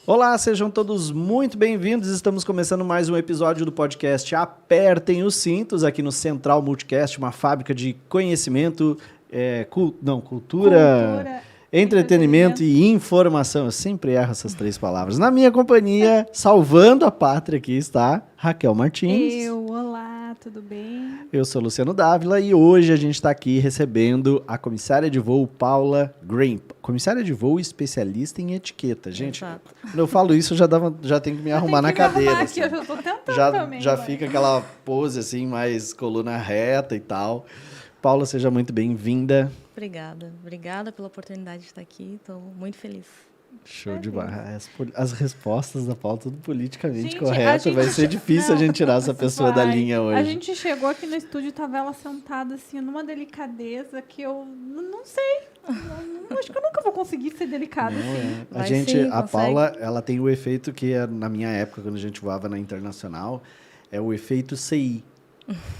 Olá, sejam todos muito bem-vindos. Estamos começando mais um episódio do podcast Apertem os Cintos, aqui no Central Multicast, uma fábrica de conhecimento, cultura, entretenimento e informação. Eu sempre erro essas três palavras. Na minha companhia, salvando a pátria, aqui está Raquel Martins. Olá, tudo bem? Eu sou Luciano Dávila e hoje a gente está aqui recebendo a comissária de voo Paula Green. Comissária de voo especialista em etiqueta. Gente, quando eu falo isso, já tenho que me arrumar na cadeira. Aqui, assim. eu tô tentando já fica aquela pose assim, mais coluna reta e tal. Paula, seja muito bem-vinda. Obrigada pela oportunidade de estar aqui. Estou muito feliz. Show de barra. As respostas da Paula, tudo politicamente gente, correto. Vai ser difícil a gente tirar essa pessoa da linha hoje. A gente chegou aqui no estúdio, tava ela sentada assim, numa delicadeza que eu não sei. Acho que eu nunca vou conseguir ser delicada assim. A Paula, ela tem o efeito que na minha época, quando a gente voava na Internacional, é o efeito CI.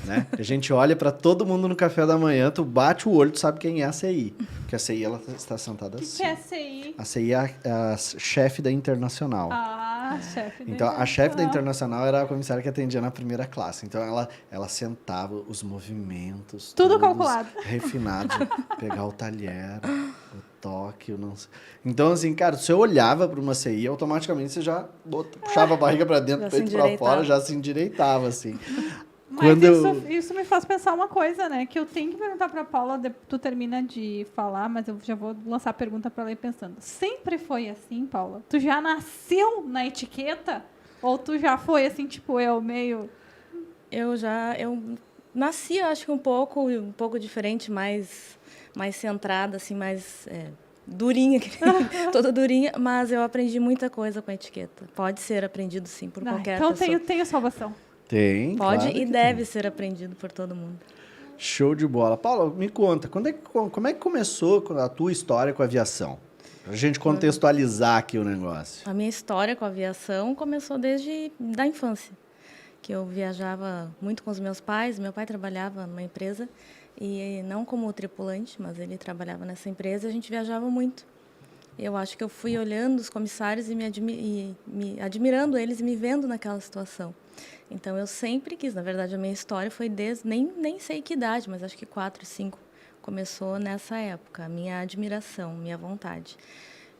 Né? A gente olha para todo mundo no café da manhã, tu bate o olho, tu sabe quem é a CI. Porque a CI, ela está sentada assim. O que é a CI? A CI é a chefe da Internacional. Chefe da Então, a chefe da Internacional era a comissária que atendia na primeira classe. Então, ela sentava os movimentos. Tudo calculado. Refinados. Pegar o talher, o toque, eu não sei. Então, assim, cara, se eu olhava para uma CI, automaticamente você já puxava a barriga para dentro, peito para fora, já se endireitava, assim. Mas isso me faz pensar uma coisa, né? Que eu tenho que perguntar pra Paula, tu termina de falar, mas eu já vou lançar a pergunta pra ela ir pensando. Sempre foi assim, Paula? Tu já nasceu na etiqueta? Ou tu já foi assim, tipo, meio... Eu nasci, acho que um pouco diferente, mais centrada, assim, mais durinha, toda durinha, mas eu aprendi muita coisa com a etiqueta. Pode ser aprendido, sim, por qualquer pessoa. Então tenho salvação. Tem, pode claro e deve ser aprendido por todo mundo. Show de bola. Paula, me conta, como é que começou a tua história com a aviação? Pra gente contextualizar aqui o negócio. A minha história com a aviação começou desde da infância, que eu viajava muito com os meus pais. Meu pai trabalhava numa empresa, e não como tripulante, mas ele trabalhava nessa empresa, e a gente viajava muito. Eu acho que eu fui olhando os comissários e me admirando eles e me vendo naquela situação. Então, eu sempre quis. Na verdade, a minha história foi desde... Nem sei que idade, mas acho que 4, 5. Começou nessa época. A minha admiração, minha vontade.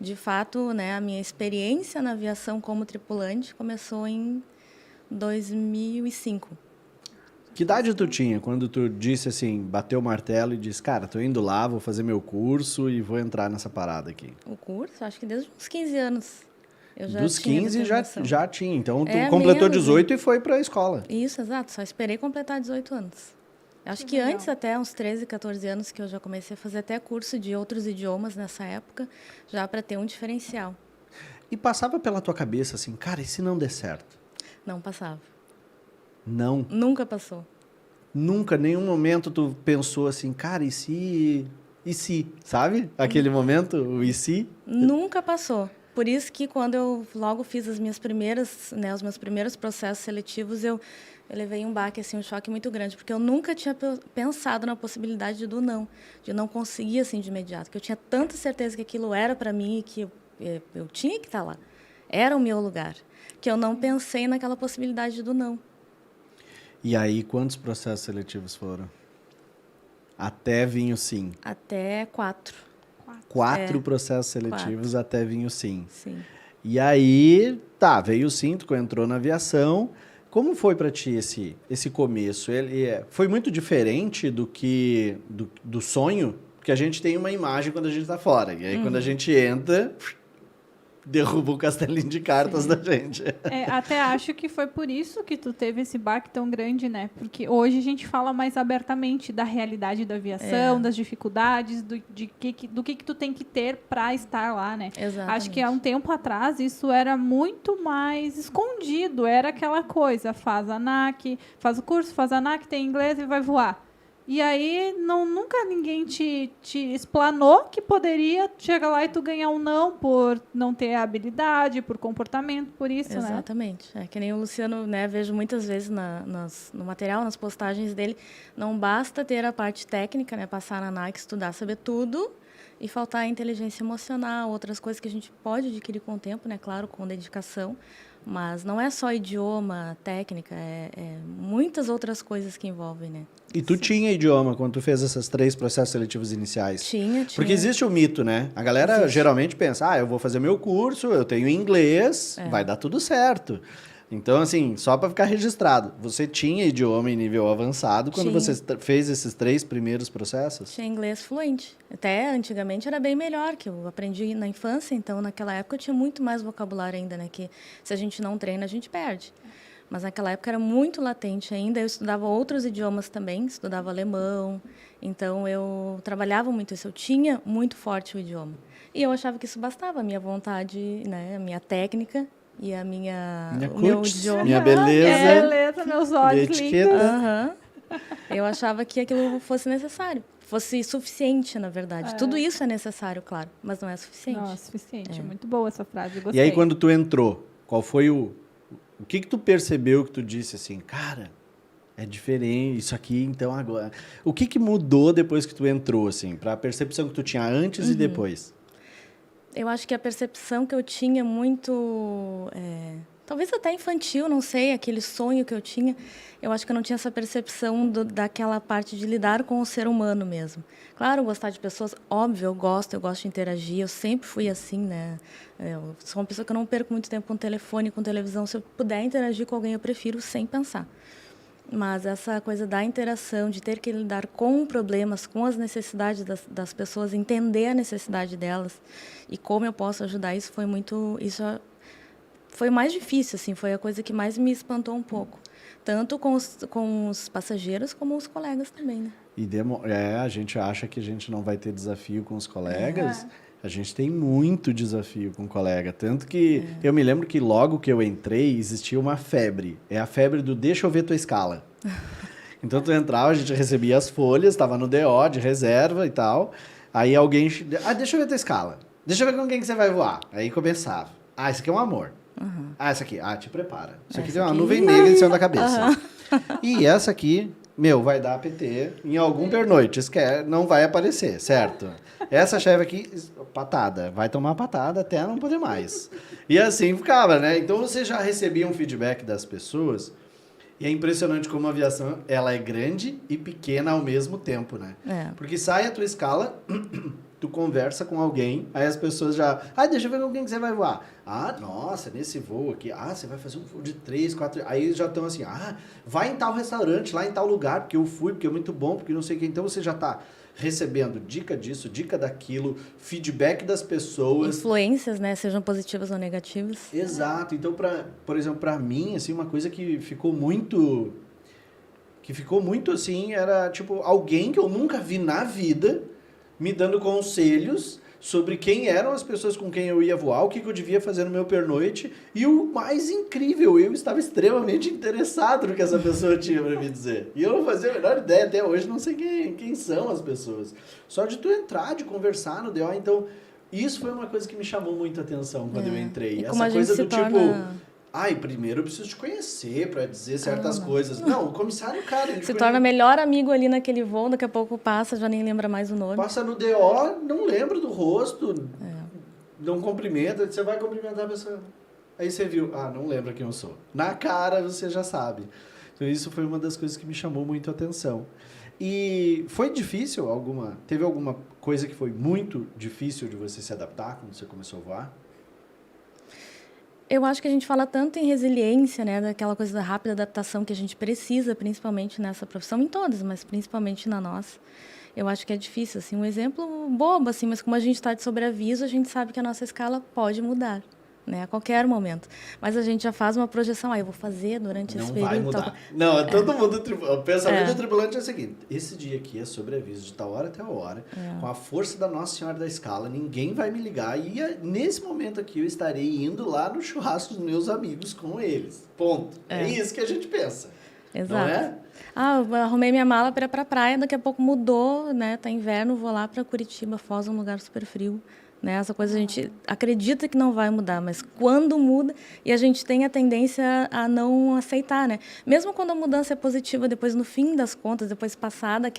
De fato, né, a minha experiência na aviação como tripulante começou em 2005. Que idade tu tinha quando tu disse assim, bateu o martelo e disse, cara, tô indo lá, vou fazer meu curso e vou entrar nessa parada aqui? O curso? Acho que desde uns 15 anos. Eu já Dos tinha 15 já tinha. Então, tu completou menos, 18 e foi para a escola. Isso, exato. Só esperei completar 18 anos. Acho que antes, até uns 13, 14 anos, que eu já comecei a fazer até curso de outros idiomas nessa época, já para ter um diferencial. E passava pela tua cabeça assim, cara, e se não der certo? Não passava. Não? Nunca passou. Nunca, nenhum momento tu pensou assim, cara, e se... Sabe? Aquele momento, o e se? Nunca passou. Por isso que quando eu logo fiz os meus primeiros processos seletivos, eu levei um baque, assim, um choque muito grande, porque eu nunca tinha pensado na possibilidade do não, de não conseguir assim de imediato, que eu tinha tanta certeza que aquilo era para mim e que eu tinha que estar lá, era o meu lugar, que eu não pensei naquela possibilidade do não. E aí, quantos processos seletivos foram? Até vir o sim? Até 4. 4 processos seletivos 4. Até vir o sim. Sim. E aí, veio o sim, tu entrou na aviação. Como foi para ti esse começo? Ele foi muito diferente do sonho? Porque a gente tem uma imagem quando a gente está fora. E aí, quando a gente entra, derruba o castelinho de cartas da gente. Até acho que foi por isso que tu teve esse baque tão grande, né? Porque hoje a gente fala mais abertamente da realidade da aviação, das dificuldades, do que tu tem que ter para estar lá, né? Exatamente. Acho que há um tempo atrás isso era muito mais escondido. Era aquela coisa, faz ANAC, faz o curso, faz ANAC, tem inglês e vai voar. E aí, nunca ninguém te explanou que poderia chegar lá e tu ganhar um não por não ter habilidade, por comportamento, por isso, Exatamente. É que nem o Luciano, né, vejo muitas vezes no material, nas postagens dele, não basta ter a parte técnica, né, passar na ANAC, estudar, saber tudo, e faltar a inteligência emocional, outras coisas que a gente pode adquirir com o tempo, né? Claro, com dedicação, mas não é só idioma, técnica, é muitas outras coisas que envolvem, né? E tu tinha idioma quando tu fez esses 3 processos seletivos iniciais? Tinha. Porque existe o mito, né? A galera geralmente pensa, eu vou fazer meu curso, eu tenho inglês, vai dar tudo certo. Então, assim, só para ficar registrado, você tinha idioma em nível avançado quando você fez esses 3 primeiros processos? Tinha inglês fluente. Até antigamente era bem melhor, que eu aprendi na infância, então naquela época eu tinha muito mais vocabulário ainda, né? Que se a gente não treina, a gente perde. Mas naquela época era muito latente ainda. Eu estudava outros idiomas também, estudava alemão. Então eu trabalhava muito isso. Eu tinha muito forte o idioma. E eu achava que isso bastava, a minha vontade, né? A minha técnica e a o meu idioma. Minha beleza. Beleza, meus olhos lindos. Eu achava que aquilo fosse necessário. Fosse suficiente, na verdade. Tudo isso é necessário, claro, mas não é suficiente. Não é suficiente. Muito boa essa frase, gostei. E aí, quando tu entrou, qual foi o que tu percebeu que tu disse assim, cara, é diferente isso aqui, então agora... O que mudou depois que tu entrou, assim, para a percepção que tu tinha antes e depois? Eu acho que a percepção que eu tinha muito... talvez até infantil, não sei, aquele sonho que eu tinha, eu acho que eu não tinha essa percepção daquela parte de lidar com o ser humano mesmo. Claro, gostar de pessoas, óbvio, eu gosto de interagir, eu sempre fui assim, né? Eu sou uma pessoa que eu não perco muito tempo com telefone, com televisão. Se eu puder interagir com alguém, eu prefiro sem pensar. Mas essa coisa da interação, de ter que lidar com problemas, com as necessidades das pessoas, entender a necessidade delas e como eu posso ajudar, isso foi mais difícil, assim, foi a coisa que mais me espantou um pouco. Tanto com os passageiros como os colegas também, né? E a gente acha que a gente não vai ter desafio com os colegas. A gente tem muito desafio com o colega. Tanto que eu me lembro que logo que eu entrei, existia uma febre. É a febre do deixa eu ver tua escala. Então, tu entrava, a gente recebia as folhas, estava no DO de reserva e tal. Aí alguém... deixa eu ver tua escala. Deixa eu ver com quem que você vai voar. Aí começava. Esse aqui é um amor. Essa aqui, te prepara. Isso aqui tem uma nuvem negra em cima da cabeça. E essa aqui, vai dar PT em algum pernoite. Não vai aparecer, certo? Essa chefe aqui, patada. Vai tomar patada até não poder mais. E assim ficava, né? Então, você já recebia um feedback das pessoas. E é impressionante como a aviação, ela é grande e pequena ao mesmo tempo, né? Porque sai a tua escala... Tu conversa com alguém, aí as pessoas já... deixa eu ver com quem que você vai voar. Nossa, nesse voo aqui... você vai fazer um voo de 3, 4... Aí já estão assim... vai em tal restaurante, lá em tal lugar, porque eu fui, porque é muito bom, porque não sei o que. Então, você já está recebendo dica disso, dica daquilo, feedback das pessoas. Influências, né? Sejam positivas ou negativas. Exato. Então, por exemplo, para mim, assim, uma coisa que ficou muito... assim, era, tipo, alguém que eu nunca vi na vida... me dando conselhos sobre quem eram as pessoas com quem eu ia voar, o que eu devia fazer no meu pernoite. E o mais incrível, eu estava extremamente interessado no que essa pessoa tinha para me dizer. E eu não fazia a menor ideia, até hoje não sei quem são as pessoas. Só de tu entrar, de conversar no DO. Então, isso foi uma coisa que me chamou muito a atenção quando eu entrei. Essa coisa do tipo... primeiro eu preciso te conhecer para dizer certas coisas. Não, o comissário, cara... Se torna melhor amigo ali naquele voo, daqui a pouco passa, já nem lembra mais o nome. Passa no DO, não lembra do rosto, não cumprimenta, você vai cumprimentar a pessoa. Aí você viu, não lembra quem eu sou. Na cara você já sabe. Então isso foi uma das coisas que me chamou muito a atenção. E foi difícil teve alguma coisa que foi muito difícil de você se adaptar quando você começou a voar? Eu acho que a gente fala tanto em resiliência, né, daquela coisa da rápida adaptação que a gente precisa, principalmente nessa profissão, em todas, mas principalmente na nossa. Eu acho que é difícil, assim, um exemplo bobo, assim, mas como a gente está de sobreaviso, a gente sabe que a nossa escala pode mudar, né, a qualquer momento. Mas a gente já faz uma projeção, eu vou fazer durante esse período. Não vai mudar. Não, todo mundo... O pensamento do tripulante é o seguinte, esse dia aqui é sobreaviso de tal hora até a hora, com a força da Nossa Senhora da Escala, ninguém vai me ligar e nesse momento aqui eu estarei indo lá no churrasco dos meus amigos com eles. Ponto. É isso que a gente pensa. Exato. Não é? Eu arrumei minha mala para a praia, daqui a pouco mudou, né, tá inverno, vou lá para Curitiba, Foz, um lugar super frio. né? Essa coisa a gente acredita que não vai mudar, mas quando muda, e a gente tem a tendência a não aceitar, né? Mesmo quando a mudança é positiva, depois no fim das contas, depois passada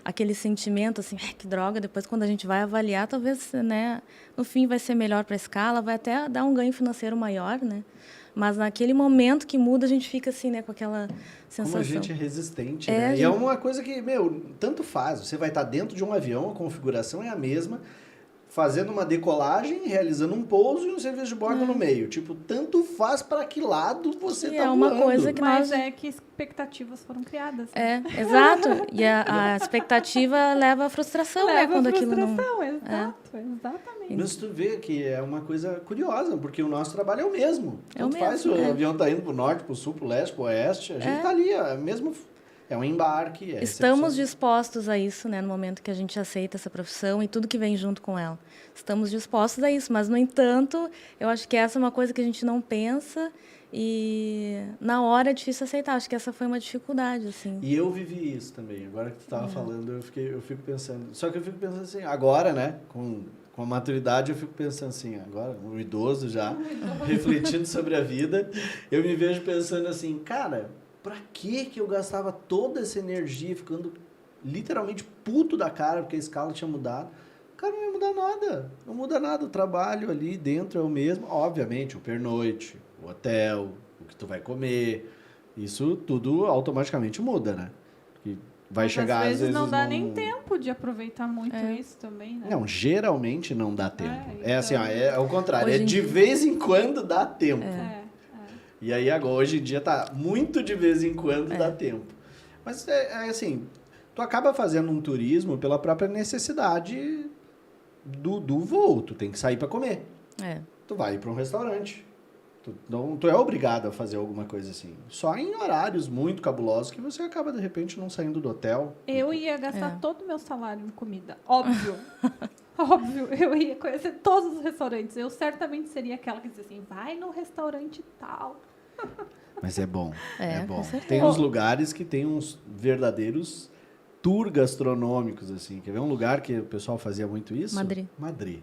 aquele sentimento assim, que droga, depois quando a gente vai avaliar, talvez, né, no fim vai ser melhor para a escala, vai até dar um ganho financeiro maior, né? Mas naquele momento que muda, a gente fica assim, né, com aquela sensação. Como a gente é resistente, né? E é uma coisa que, tanto faz. Você vai estar dentro de um avião, a configuração é a mesma, fazendo uma decolagem, realizando um pouso e um serviço de bordo no meio. Tipo, tanto faz para que lado você está voando. É uma coisa que Mas é que expectativas foram criadas. Né? Exato. E a expectativa leva à frustração, né? Quando aquilo não... Exatamente. Mas tu vê que é uma coisa curiosa, porque o nosso trabalho é o mesmo. Tanto faz, o avião tá indo pro norte, pro sul, pro leste, pro oeste, a gente tá ali, é um embarque. Estamos dispostos a isso, né, no momento que a gente aceita essa profissão e tudo que vem junto com ela. Estamos dispostos a isso, mas, no entanto, eu acho que essa é uma coisa que a gente não pensa e, na hora, é difícil aceitar. Acho que essa foi uma dificuldade, assim. E eu vivi isso também. Agora que tu estava falando, eu fico pensando... Só que eu fico pensando assim, agora, né, com a maturidade, eu fico pensando assim, agora, um idoso já, refletindo sobre a vida, eu me vejo pensando assim, cara... Pra que eu gastava toda essa energia ficando literalmente puto da cara porque a escala tinha mudado? Cara, não ia mudar nada. Não muda nada. O trabalho ali dentro é o mesmo. Obviamente, o pernoite, o hotel, o que tu vai comer. Isso tudo automaticamente muda, né? Porque vai chegar às vezes não dá nem tempo de aproveitar muito isso também, né? Não, geralmente não dá tempo. Então... assim, é o contrário. É de vez em quando dá tempo. E aí, agora, hoje em dia, tá muito de vez em quando dá tempo. Mas, assim, tu acaba fazendo um turismo pela própria necessidade do voo. Tu tem que sair para comer. Tu vai para um restaurante. Tu é obrigado a fazer alguma coisa assim. Só em horários muito cabulosos que você acaba, de repente, não saindo do hotel. Eu ia gastar todo o meu salário em comida. Óbvio. Óbvio, eu ia conhecer todos os restaurantes. Eu certamente seria aquela que dizia assim, vai no restaurante tal. Mas é bom, é bom. Tem uns lugares que tem uns verdadeiros tour gastronômicos, assim. Quer ver um lugar que o pessoal fazia muito isso? Madrid.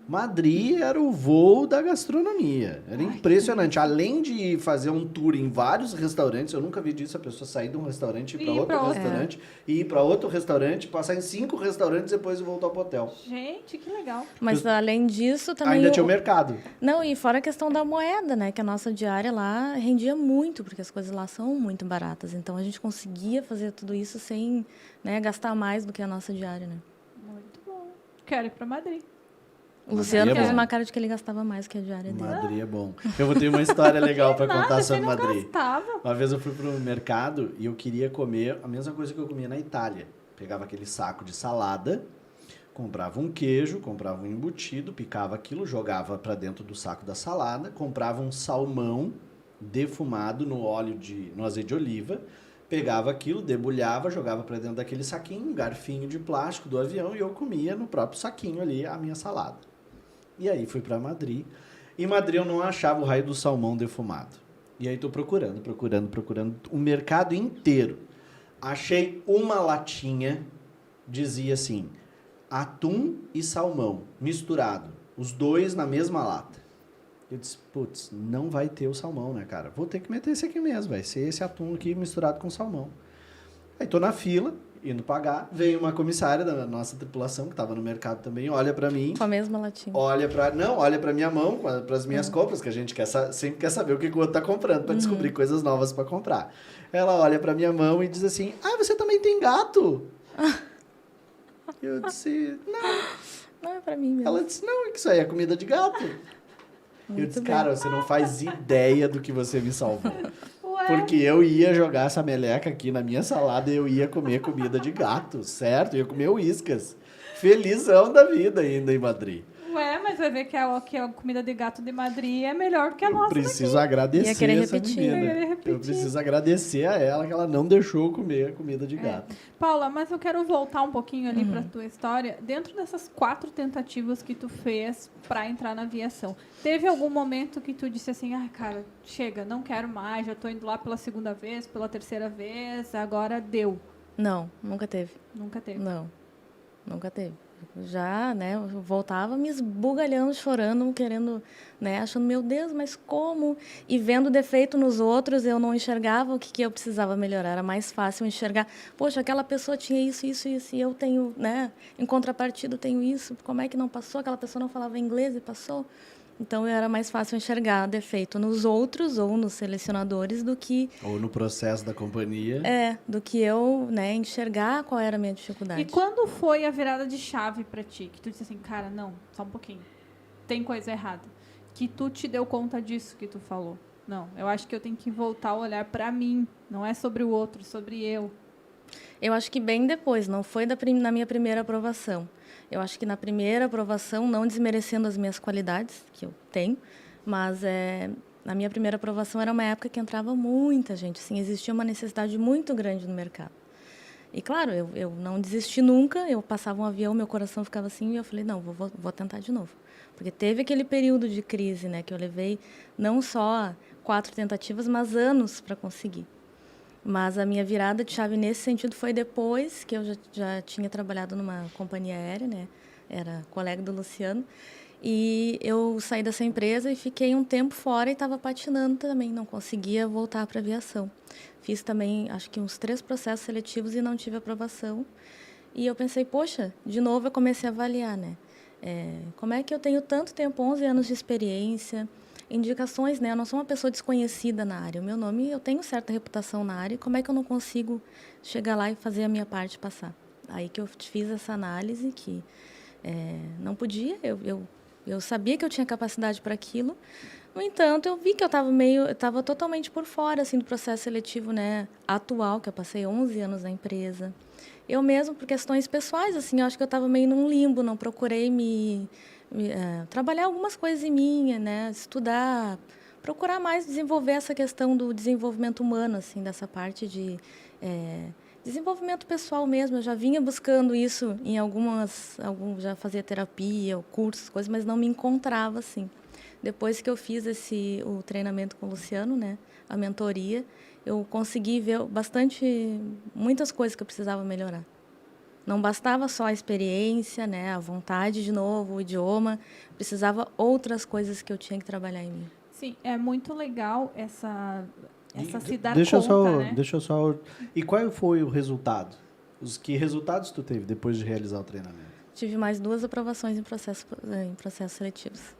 Madrid era o voo da gastronomia. Era impressionante. Além de fazer um tour em vários restaurantes, eu nunca vi disso, a pessoa sair de um restaurante e ir para outro restaurante, e ir para outro restaurante, passar em 5 restaurantes e depois voltar para o hotel. Gente, que legal. Mas, além disso, também... Ainda tinha o mercado. Não, e fora a questão da moeda, né? Que a nossa diária lá rendia muito, porque as coisas lá são muito baratas. Então, a gente conseguia fazer tudo isso sem, né, gastar mais do que a nossa diária, né? Muito bom. Quero ir para Madrid. O Luciano fez uma cara de que ele gastava mais que a diária dele. Madrid é bom. Eu vou ter uma história legal para contar sobre Madrid. Gastava. Uma vez eu fui pro mercado e eu queria comer a mesma coisa que eu comia na Itália. Pegava aquele saco de salada, comprava um queijo, comprava um embutido, picava aquilo, jogava para dentro do saco da salada, comprava um salmão defumado no azeite de oliva, pegava aquilo, debulhava, jogava para dentro daquele saquinho, um garfinho de plástico do avião e eu comia no próprio saquinho ali a minha salada. E aí fui para Madrid. Em Madrid eu não achava o raio do salmão defumado. E aí tô procurando o mercado inteiro. Achei uma latinha, dizia assim, atum e salmão misturado, os dois na mesma lata. Eu disse, putz, não vai ter o salmão, né, cara? Vou ter que meter esse aqui mesmo, vai ser esse atum aqui misturado com salmão. Aí tô na fila, indo pagar, veio uma comissária da nossa tripulação, que estava no mercado também, olha para mim. Com a mesma latinha. Olha para minha mão, para as minhas compras, que a gente sempre quer saber o que o outro tá comprando, para descobrir coisas novas para comprar. Ela olha para minha mão e diz assim, você também tem gato? Eu disse, não. Não é para mim mesmo. Ela disse, não, é que isso aí é comida de gato. Eu disse, cara, você não faz ideia do que você me salvou. Porque eu ia jogar essa meleca aqui na minha salada e eu ia comer comida de gato, certo? Eu ia comer uíscas. Felizão da vida ainda em Madrid. Mas vai ver que a comida de gato de Madrid é melhor que a nossa. Eu preciso agradecer essa menina. Eu preciso agradecer a ela que ela não deixou eu comer a comida de gato. Paula, mas eu quero voltar um pouquinho ali para tua história. Dentro dessas 4 tentativas que tu fez para entrar na aviação, teve algum momento que tu disse assim, cara, chega, não quero mais, já tô indo lá pela 2ª vez, pela 3ª vez, agora deu? Não, nunca teve. Nunca teve? Não, nunca teve. já, né, eu voltava me esbugalhando, chorando, querendo, né, achando, meu Deus, mas como? E vendo defeito nos outros, eu não enxergava o que eu precisava melhorar. Era mais fácil enxergar, poxa, aquela pessoa tinha isso, isso, isso, e eu tenho, né, em contrapartida, eu tenho isso. Como é que não passou? Aquela pessoa não falava inglês e passou. Então, era mais fácil enxergar defeito nos outros ou nos selecionadores do que... Ou no processo da companhia. do que eu, né, enxergar qual era a minha dificuldade. E quando foi a virada de chave pra ti? Que tu disse assim, cara, não, só um pouquinho. Tem coisa errada. Que tu te deu conta disso que tu falou. Não, eu acho que eu tenho que voltar a olhar pra mim. Não é sobre o outro, sobre eu. Eu acho que bem depois, não foi na minha primeira aprovação. Eu acho que na primeira aprovação, não desmerecendo as minhas qualidades, que eu tenho, mas na minha primeira aprovação era uma época que entrava muita gente, assim, existia uma necessidade muito grande no mercado. E, claro, eu não desisti nunca, eu passava um avião, meu coração ficava assim, e eu falei, não, vou tentar de novo. Porque teve aquele período de crise, né, que eu levei não só 4 tentativas, mas anos para conseguir. Mas a minha virada de chave nesse sentido foi depois que eu já tinha trabalhado numa companhia aérea, né? Era colega do Luciano. E eu saí dessa empresa e fiquei um tempo fora e estava patinando também, não conseguia voltar para a aviação. Fiz também, acho que uns 3 processos seletivos e não tive aprovação. E eu pensei, poxa, de novo eu comecei a avaliar, né? Como é que eu tenho tanto tempo, 11 anos de experiência, indicações, né? Eu não sou uma pessoa desconhecida na área. O meu nome, eu tenho certa reputação na área. Como é que eu não consigo chegar lá e fazer a minha parte passar? Aí que eu fiz essa análise que não podia. Eu sabia que eu tinha capacidade para aquilo. No entanto, eu vi que eu estava totalmente por fora assim do processo seletivo, né, atual, que eu passei 11 anos na empresa. Eu mesmo, por questões pessoais, assim, eu acho que eu estava meio num limbo, não procurei trabalhar algumas coisas em mim, né, estudar, procurar mais desenvolver essa questão do desenvolvimento humano, assim, dessa parte de desenvolvimento pessoal mesmo. Eu já vinha buscando isso em já fazia terapia, cursos, coisas, mas não me encontrava assim. Depois que eu fiz o treinamento com o Luciano, né, a mentoria, eu consegui ver muitas coisas que eu precisava melhorar. Não bastava só a experiência, né, a vontade de novo, o idioma, precisava outras coisas que eu tinha que trabalhar em mim. Sim, é muito legal essa se dar Deixa conta, né? Deixa eu só... E qual foi o resultado? Que resultados tu teve depois de realizar o treinamento? Tive mais 2 aprovações em processos seletivos.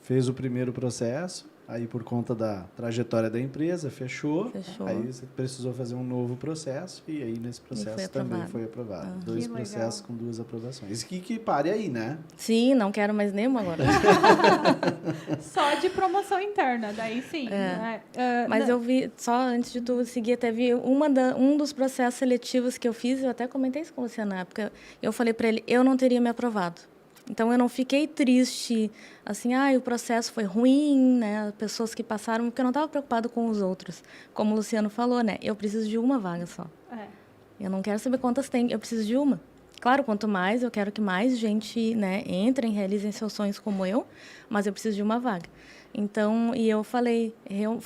Fez o primeiro processo, aí por conta da trajetória da empresa, fechou. Aí você precisou fazer um novo processo e aí nesse processo também foi aprovado. 2 processos com 2 aprovações. Isso que pare aí, né? Sim, não quero mais nenhuma agora. Só de promoção interna, daí sim. Mas eu vi, só antes de tu seguir, teve um dos processos seletivos que eu fiz, eu até comentei isso com o Luciano na época, eu falei para ele, eu não teria me aprovado. Então, eu não fiquei triste, assim, o processo foi ruim, né? Pessoas que passaram, porque eu não estava preocupado com os outros. Como o Luciano falou, né? Eu preciso de uma vaga só. Eu não quero saber quantas tem, eu preciso de uma. Claro, quanto mais, eu quero que mais gente, né, entrem, realizem seus sonhos como eu, mas eu preciso de uma vaga. Então, e eu falei,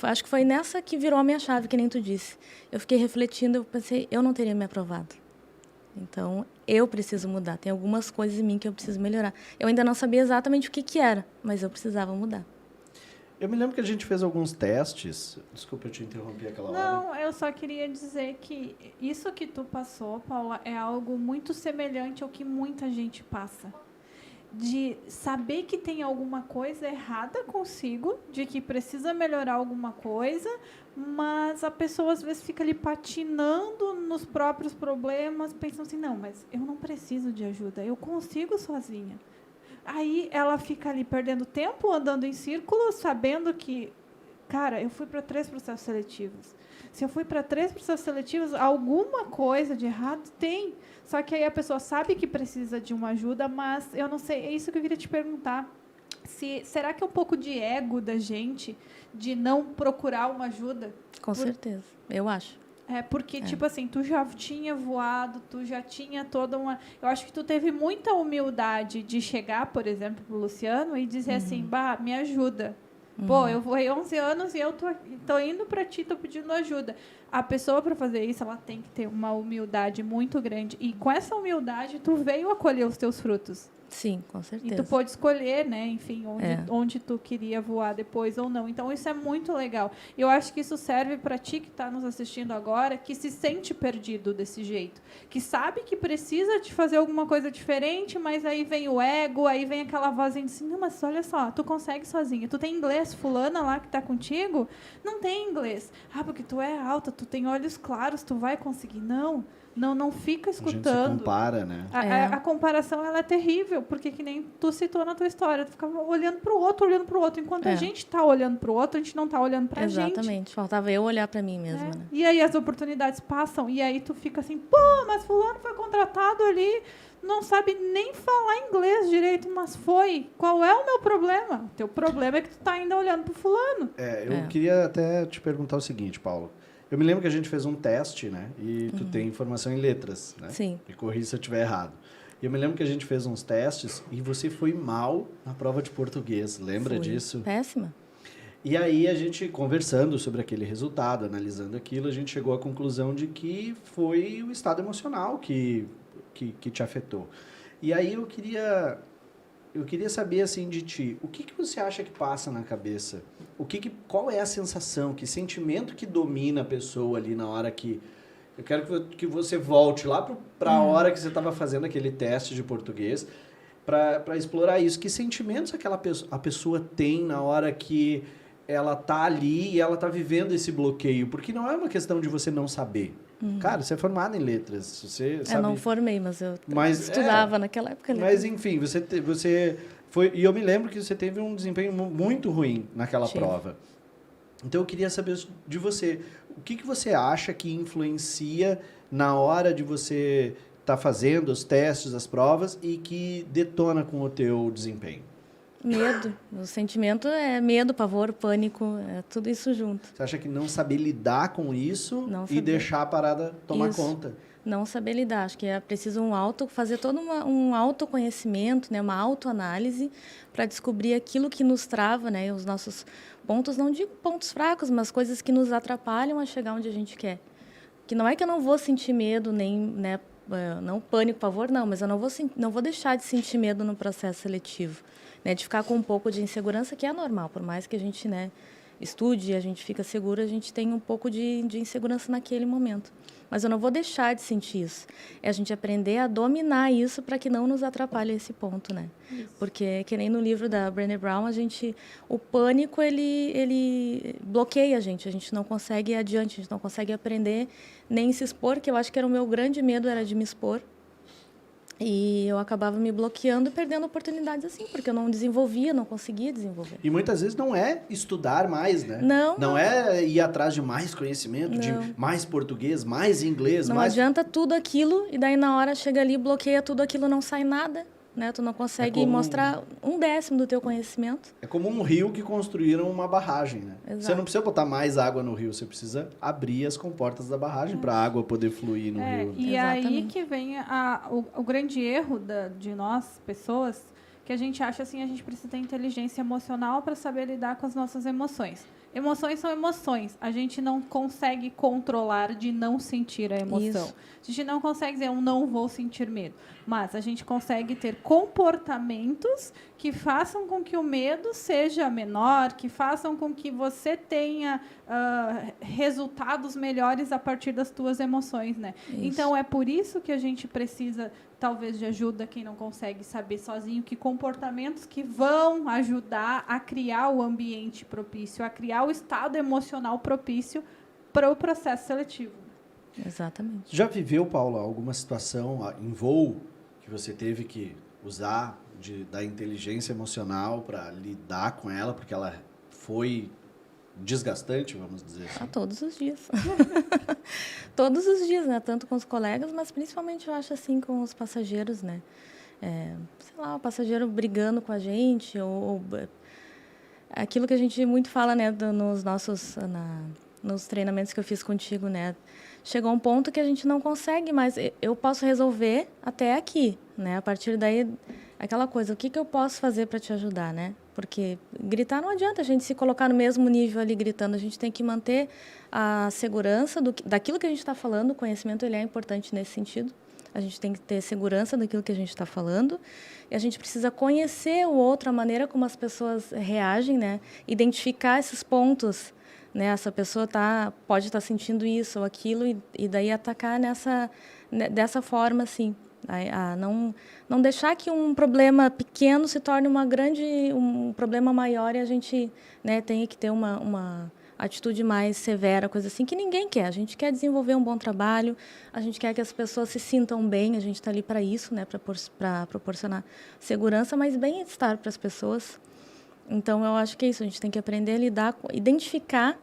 acho que foi nessa que virou a minha chave, que nem tu disse. Eu fiquei refletindo, eu pensei, eu não teria me aprovado. Então, eu preciso mudar. Tem algumas coisas em mim que eu preciso melhorar. Eu ainda não sabia exatamente o que era, mas eu precisava mudar. Eu me lembro que a gente fez alguns testes. Desculpa, eu te interrompi aquela hora. Não, eu só queria dizer que isso que tu passou, Paula, é algo muito semelhante ao que muita gente passa. De saber que tem alguma coisa errada consigo, de que precisa melhorar alguma coisa, mas a pessoa às vezes fica ali patinando nos próprios problemas, pensando assim, não, mas eu não preciso de ajuda, eu consigo sozinha. Aí ela fica ali perdendo tempo, andando em círculos, sabendo que, cara, eu fui para 3 processos seletivos. Se eu fui para 3 processos seletivos, alguma coisa de errado tem. Só que aí a pessoa sabe que precisa de uma ajuda, mas eu não sei, é isso que eu queria te perguntar. Será que é um pouco de ego da gente de não procurar uma ajuda? Com certeza, eu acho. Porque, tipo assim, tu já tinha voado, tu já tinha toda uma... Eu acho que tu teve muita humildade de chegar, por exemplo, pro Luciano e dizer assim, me ajuda. Pô, eu voei 11 anos e eu tô indo para ti, tô pedindo ajuda. A pessoa, para fazer isso, ela tem que ter uma humildade muito grande. E com essa humildade, tu veio acolher os teus frutos. Sim, com E certeza. tu pôde escolher, né, enfim, onde tu queria voar depois ou não. Então, isso é muito legal. Eu acho que isso serve para ti que está nos assistindo agora, que se sente perdido desse jeito. Que sabe que precisa de fazer alguma coisa diferente, mas aí vem o ego, aí vem aquela vozinha assim, não, mas olha só, tu consegue sozinha. Tu tem inglês, fulana lá que está contigo, não tem inglês. Ah, porque tu é alta, tu tem olhos claros, tu vai conseguir. Não fica escutando. A gente se compara, né? A comparação ela é terrível, porque que nem tu citou na tua história, tu ficava olhando para o outro. Enquanto a gente está olhando para o outro, a gente não está olhando para a gente. Exatamente, faltava eu olhar para mim mesma. Né? E aí as oportunidades passam, e aí tu fica assim, pô, mas fulano foi contratado ali, não sabe nem falar inglês direito, mas foi. Qual é o meu problema? O teu problema é que tu tá ainda olhando pro fulano. Eu queria até te perguntar o seguinte, Paulo. Eu me lembro que a gente fez um teste, né? E tu tem formação em letras, né? Sim. Me corrija se eu estiver errado. E eu me lembro que a gente fez uns testes e você foi mal na prova de português. Lembra disso? Péssima. E aí a gente, conversando sobre aquele resultado, analisando aquilo, a gente chegou à conclusão de que foi o estado emocional que te afetou. E aí eu queria saber, assim, de ti, o que você acha que passa na cabeça? Qual é a sensação, que sentimento que domina a pessoa ali na hora que... Eu quero que você volte lá para a hora que você estava fazendo aquele teste de português, para explorar isso. Que sentimentos a pessoa tem na hora que ela tá ali e ela tá vivendo esse bloqueio? Porque não é uma questão de você não saber. Cara, você é formada em letras, você sabe... Eu não formei, mas eu estudava naquela época. Mas, enfim, você foi... E eu me lembro que você teve um desempenho muito ruim naquela prova. Então, eu queria saber de você. O que você acha que influencia na hora de você estar fazendo os testes, as provas, e que detona com o teu desempenho? Medo. O sentimento é medo, pavor, pânico, é tudo isso junto. Você acha que não saber lidar com isso e deixar a parada tomar conta? Não saber lidar. Acho que é preciso fazer todo um autoconhecimento, né, uma autoanálise para descobrir aquilo que nos trava, né, os nossos pontos, não digo pontos fracos, mas coisas que nos atrapalham a chegar onde a gente quer. Que não é que eu não vou sentir medo, nem, né, não pânico, pavor, não, mas eu não vou deixar de sentir medo no processo seletivo. Né, de ficar com um pouco de insegurança, que é normal, por mais que a gente, né, estude, a gente fica seguro, a gente tem um pouco de insegurança naquele momento. Mas eu não vou deixar de sentir isso. É a gente aprender a dominar isso para que não nos atrapalhe esse ponto, né? Isso. Porque, que nem no livro da Brené Brown, o pânico, ele bloqueia a gente não consegue ir adiante, a gente não consegue aprender nem se expor, que eu acho que era o meu grande medo, era de me expor. E eu acabava me bloqueando e perdendo oportunidades assim, porque eu não conseguia desenvolver. E muitas vezes não é estudar mais, né? Não é ir atrás de mais conhecimento, de mais português, mais inglês. Não adianta tudo aquilo, e daí na hora chega ali, bloqueia tudo aquilo, não sai nada. Né? Tu não consegue mostrar 1/10 do teu conhecimento. É como um rio que construíram uma barragem, né? Exato. Você não precisa botar mais água no rio, você precisa abrir as comportas da barragem para a água poder fluir no rio. E aí que vem o grande erro de nós, pessoas, que a gente acha assim, a gente precisa ter inteligência emocional para saber lidar com as nossas emoções. Emoções são emoções. A gente não consegue controlar de não sentir a emoção. Isso. A gente não consegue dizer, eu não vou sentir medo. Mas a gente consegue ter comportamentos que façam com que o medo seja menor, que façam com que você tenha resultados melhores a partir das tuas emoções, né? Então, é por isso que a gente precisa, talvez, de ajuda, quem não consegue saber sozinho, que comportamentos que vão ajudar a criar o ambiente propício, a criar o estado emocional propício para o processo seletivo. Exatamente. Já viveu, Paula, alguma situação em voo que você teve que usar da inteligência emocional para lidar com ela, porque ela foi desgastante, vamos dizer assim? Todos os dias. Todos os dias, né? Tanto com os colegas, mas principalmente, eu acho, assim, com os passageiros, né? Sei lá, o passageiro brigando com a gente, ou aquilo que a gente muito fala, né, nos treinamentos que eu fiz contigo, né? Chegou um ponto que a gente não consegue mais. Eu posso resolver até aqui, né? A partir daí, aquela coisa, o que eu posso fazer para te ajudar, né? Porque gritar não adianta a gente se colocar no mesmo nível ali gritando. A gente tem que manter a segurança daquilo que a gente está falando. O conhecimento ele é importante nesse sentido. A gente tem que ter segurança daquilo que a gente está falando. E a gente precisa conhecer o outro, a maneira como as pessoas reagem, né? Identificar esses pontos, né? Essa pessoa pode estar sentindo isso ou aquilo e daí atacar dessa forma, assim. Não deixar que um problema pequeno se torne um problema maior e a gente, né, tenha que ter uma atitude mais severa, coisa assim, que ninguém quer. A gente quer desenvolver um bom trabalho, a gente quer que as pessoas se sintam bem, a gente está ali para isso, né, para proporcionar segurança, mas bem-estar para as pessoas. Então, eu acho que é isso, a gente tem que aprender a lidar, identificar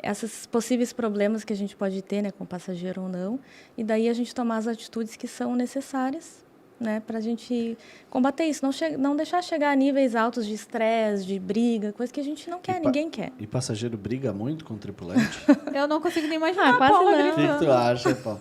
esses possíveis problemas que a gente pode ter, né, com o passageiro ou não, e daí a gente tomar as atitudes que são necessárias, né, para a gente combater isso, não deixar chegar a níveis altos de estresse, de briga, coisa que a gente não quer, ninguém quer. E passageiro briga muito com o tripulante? Eu não consigo nem imaginar a quase Paula não. O que gritando. tu acha, Paulo?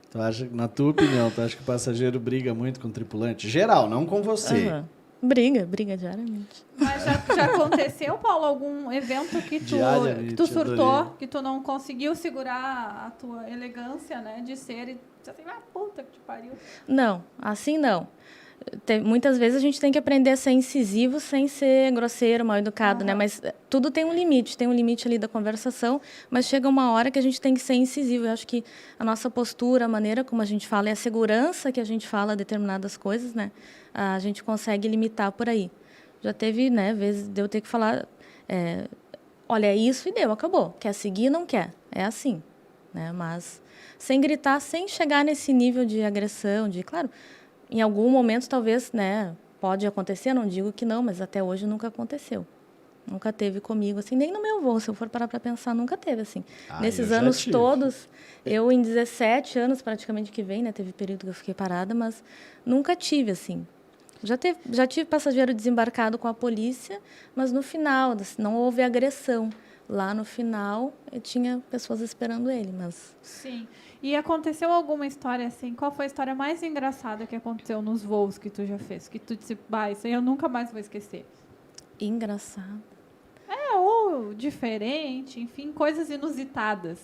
Tu acha, na tua opinião, tu acha que o passageiro briga muito com o tripulante? Geral, não com você. Uhum. Briga diariamente. Mas já aconteceu, Paulo, algum evento que Diariamente, tu surtou, adorei. que tu não conseguiu segurar a tua elegância, né, de ser e assim, puta que te pariu. Não, assim não. Muitas vezes a gente tem que aprender a ser incisivo sem ser grosseiro, mal educado, né? Mas tudo tem um limite ali da conversação, mas chega uma hora que a gente tem que ser incisivo. Eu acho que a nossa postura, a maneira como a gente fala e a segurança que a gente fala determinadas coisas, né? A gente consegue limitar por aí. Já teve, né, vezes de eu ter que falar, olha, é isso e deu, acabou. Quer seguir, não quer. É assim, né? Mas sem gritar, sem chegar nesse nível de agressão, claro, em algum momento talvez, né, pode acontecer, não digo que não, mas até hoje nunca aconteceu. Nunca teve comigo, assim, nem no meu voo, se eu for parar para pensar, nunca teve, assim. Nesses anos todos, eu em 17 anos praticamente que vem, né, teve período que eu fiquei parada, mas nunca tive, assim. Já tive passageiro desembarcado com a polícia, mas no final, não houve agressão. Lá no final, eu tinha pessoas esperando ele, mas... Sim. E aconteceu alguma história assim? Qual foi a história mais engraçada que aconteceu nos voos que tu já fez? Que tu disse, isso aí eu nunca mais vou esquecer. Engraçado. Ou diferente, enfim, coisas inusitadas.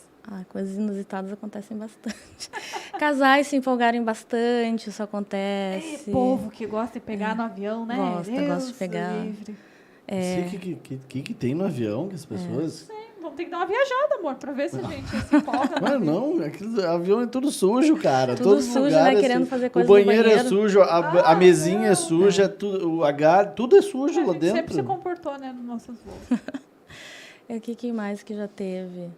Coisas inusitadas acontecem bastante. Casais se empolgarem bastante, isso acontece. Povo que gosta de pegar no avião, né? Gosta de pegar. Livre. O que tem no avião que as pessoas... Vamos ter que dar uma viajada, amor, pra ver se a gente se empolga. Mas não, aquele avião é tudo sujo, cara. Tudo Todo sujo, lugar né? é Querendo sujo. fazer coisa O banheiro no é banheiro. sujo, a mesinha é suja, tudo é sujo A lá gente dentro. sempre se comportou, né, nos nossos voos. O que mais que já teve?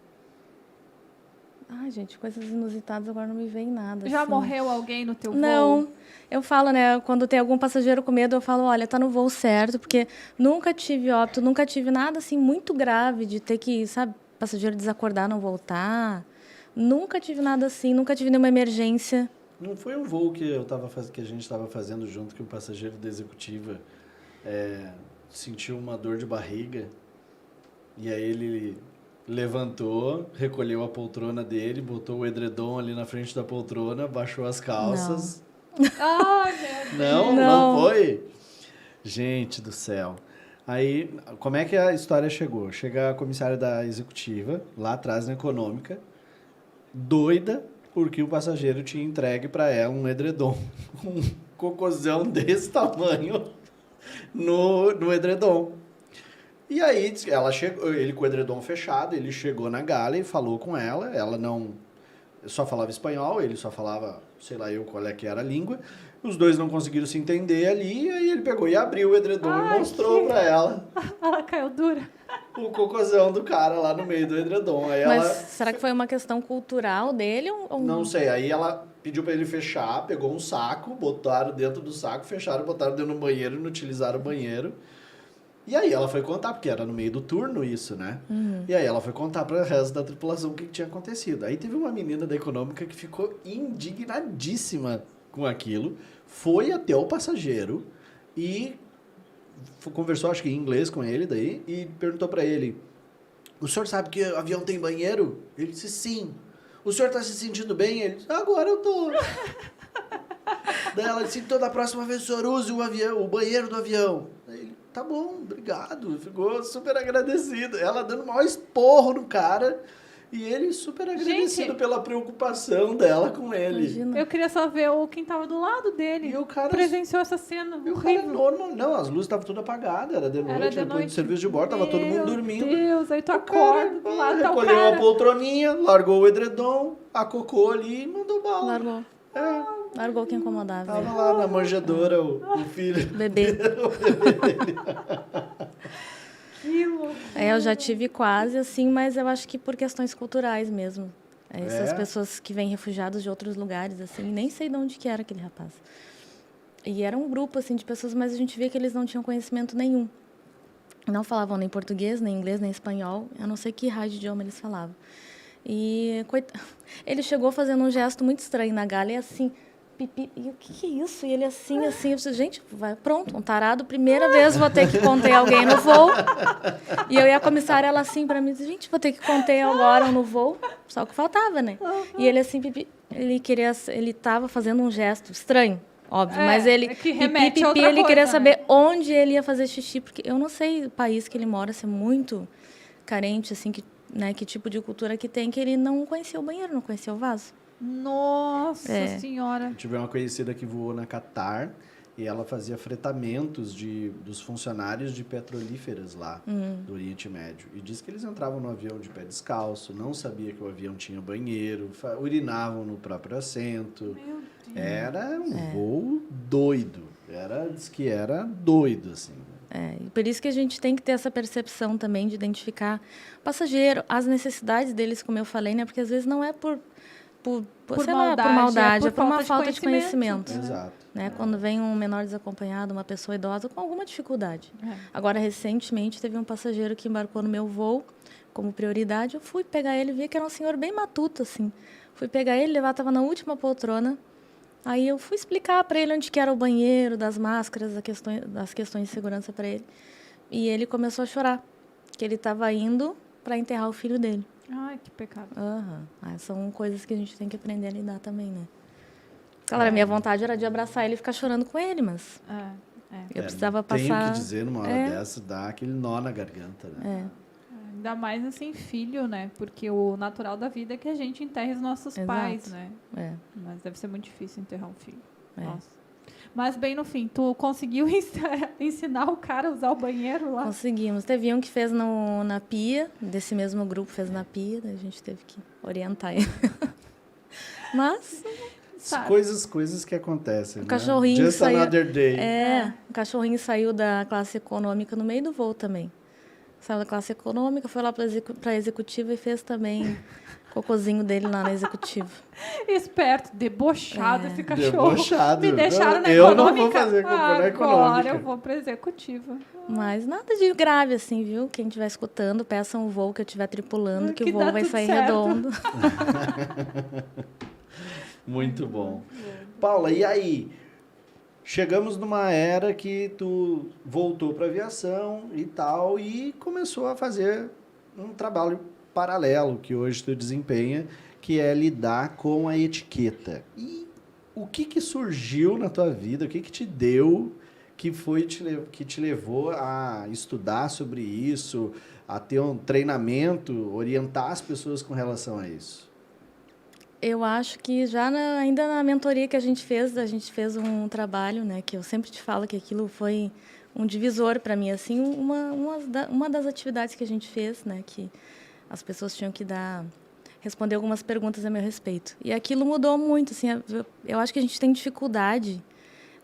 Ai, gente, coisas inusitadas agora não me vem nada. Já assim. morreu alguém no teu voo? Não. Eu falo, né, quando tem algum passageiro com medo, eu falo, olha, tá no voo certo, porque nunca tive óbito, nunca tive nada, assim, muito grave de ter que, sabe, passageiro desacordar, não voltar. Nunca tive nada assim, nunca tive nenhuma emergência. Não foi um voo que que a gente estava fazendo junto, que um passageiro da executiva sentiu uma dor de barriga, e aí ele levantou, recolheu a poltrona dele, botou o edredom ali na frente da poltrona, baixou as calças. Ai, meu Deus. Não foi? Gente do céu. Aí, como é que a história chegou? Chega a comissária da executiva, lá atrás na econômica, doida, porque o passageiro tinha entregue para ela um edredom, um cocôzão desse tamanho no edredom. E aí, ela chegou, ele com o edredom fechado, ele chegou na gala e falou com ela não só falava espanhol, ele só falava, sei lá eu qual é que era a língua, os dois não conseguiram se entender ali, e aí ele pegou e abriu o edredom e mostrou pra ela Ela caiu dura. o cocôzão do cara lá no meio do edredom. Aí Mas ela, será que foi uma questão cultural dele? Ou... não sei, aí ela pediu pra ele fechar, pegou um saco, botaram dentro do saco, fecharam, botaram dentro do banheiro, não utilizaram o banheiro. E aí ela foi contar, porque era no meio do turno isso, né? Uhum. E aí ela foi contar para o resto da tripulação o que tinha acontecido. Aí teve uma menina da econômica que ficou indignadíssima com aquilo, foi até o passageiro e conversou, acho que em inglês com ele daí, e perguntou para ele, o senhor sabe que o avião tem banheiro? Ele disse, sim. O senhor tá se sentindo bem? Ele disse, agora eu tô. Daí ela disse, então da próxima vez o senhor use o banheiro do avião. Daí ele, tá bom, obrigado. Ficou super agradecido. Ela dando o maior esporro no cara e ele super agradecido Gente, pela preocupação dela com ele. Imagina. Eu queria só ver quem tava do lado dele. E o cara... Presenciou essa cena E o cara horrível. normal, não, as luzes estavam tudo apagadas, era de noite, Era de depois noite. do serviço de bordo, tava todo mundo Meu dormindo. Deus, aí tu O acorda, cara do lado tá o recolheu a cara. poltroninha, largou o edredom, acocou ali e mandou bala. Largou. É, Largou que incomodava. tava lá na manjedoura o filho. Bebê. Que loucura. Eu já tive quase, assim, mas eu acho que por questões culturais mesmo. Essas pessoas que vêm refugiados de outros lugares, assim, nem sei de onde que era aquele rapaz. E era um grupo, assim, de pessoas, mas a gente via que eles não tinham conhecimento nenhum. Não falavam nem português, nem inglês, nem espanhol. Eu não sei que raio de idioma eles falavam. E ele chegou fazendo um gesto muito estranho na galha, e assim, pipi, e o que é isso? E ele assim, eu disse, gente, vai, pronto, um tarado, primeira vez vou ter que conter alguém no voo. E eu e a comissária, ela assim para mim, gente, vou ter que conter agora no voo. Só o que faltava, né? E ele assim, pipi, ele estava fazendo um gesto estranho, óbvio, mas ele, que remete pipi, a outra ele queria coisa, saber né? onde ele ia fazer xixi, porque eu não sei o país que ele mora, se é muito carente, assim, que tipo de cultura que tem, que ele não conhecia o banheiro, não conhecia o vaso. Nossa senhora. Eu tive uma conhecida que voou na Catar e ela fazia fretamentos dos funcionários de petrolíferas lá do Oriente Médio. E diz que eles entravam no avião de pé descalço, não sabia que o avião tinha banheiro, urinavam no próprio assento. Meu Deus. Era um voo doido. Diz que era doido, assim. E por isso que a gente tem que ter essa percepção também de identificar o passageiro, as necessidades deles, como eu falei, né? Porque às vezes não é por maldade, é por uma falta de conhecimento. Exato. Né? Quando vem um menor desacompanhado, uma pessoa idosa com alguma dificuldade. Agora, recentemente, teve um passageiro que embarcou no meu voo como prioridade. Eu fui pegar ele, vi que era um senhor bem matuto, assim. Fui pegar ele, estava na última poltrona. Aí eu fui explicar para ele onde que era o banheiro, das máscaras, das questões de segurança para ele. E ele começou a chorar, que ele estava indo para enterrar o filho dele. Ai, que pecado. São coisas que a gente tem que aprender a lidar também, né? Claro, a minha vontade era de abraçar ele e ficar chorando com ele, mas eu precisava passar... Tenho que dizer, numa hora dessa, dá aquele nó na garganta, né? Ainda mais assim, filho, né? Porque o natural da vida é que a gente enterre os nossos pais, né? Mas deve ser muito difícil enterrar um filho. Nossa. Mas bem no fim, tu conseguiu ensinar o cara a usar o banheiro lá? Conseguimos. Teve um que fez na pia, desse mesmo grupo fez na pia, daí a gente teve que orientar ele. Mas... Coisas que acontecem, o cachorrinho Just saiu, another day. o cachorrinho saiu da classe econômica no meio do voo também. Saiu da classe econômica, foi lá para a executiva e fez também cocôzinho dele lá na executiva. Esperto, debochado esse cachorro. Debochado. Me deixaram na eu econômica. Eu não vou fazer cocô na econômica. Agora eu vou para a executiva. Mas nada de grave, assim, viu? Quem estiver escutando, peçam o voo que eu estiver tripulando, que o voo vai sair redondo. Muito bom. Paula, e aí? Chegamos numa era que tu voltou para aviação e tal e começou a fazer um trabalho paralelo que hoje tu desempenha, que é lidar com a etiqueta. E o que surgiu na tua vida, o que te deu, que te levou a estudar sobre isso, a ter um treinamento, orientar as pessoas com relação a isso? Eu acho que já ainda na mentoria que a gente fez um trabalho, né, que eu sempre te falo que aquilo foi um divisor para mim, assim, uma das atividades que a gente fez, né, que as pessoas tinham que responder algumas perguntas a meu respeito. E aquilo mudou muito, assim, eu acho que a gente tem dificuldade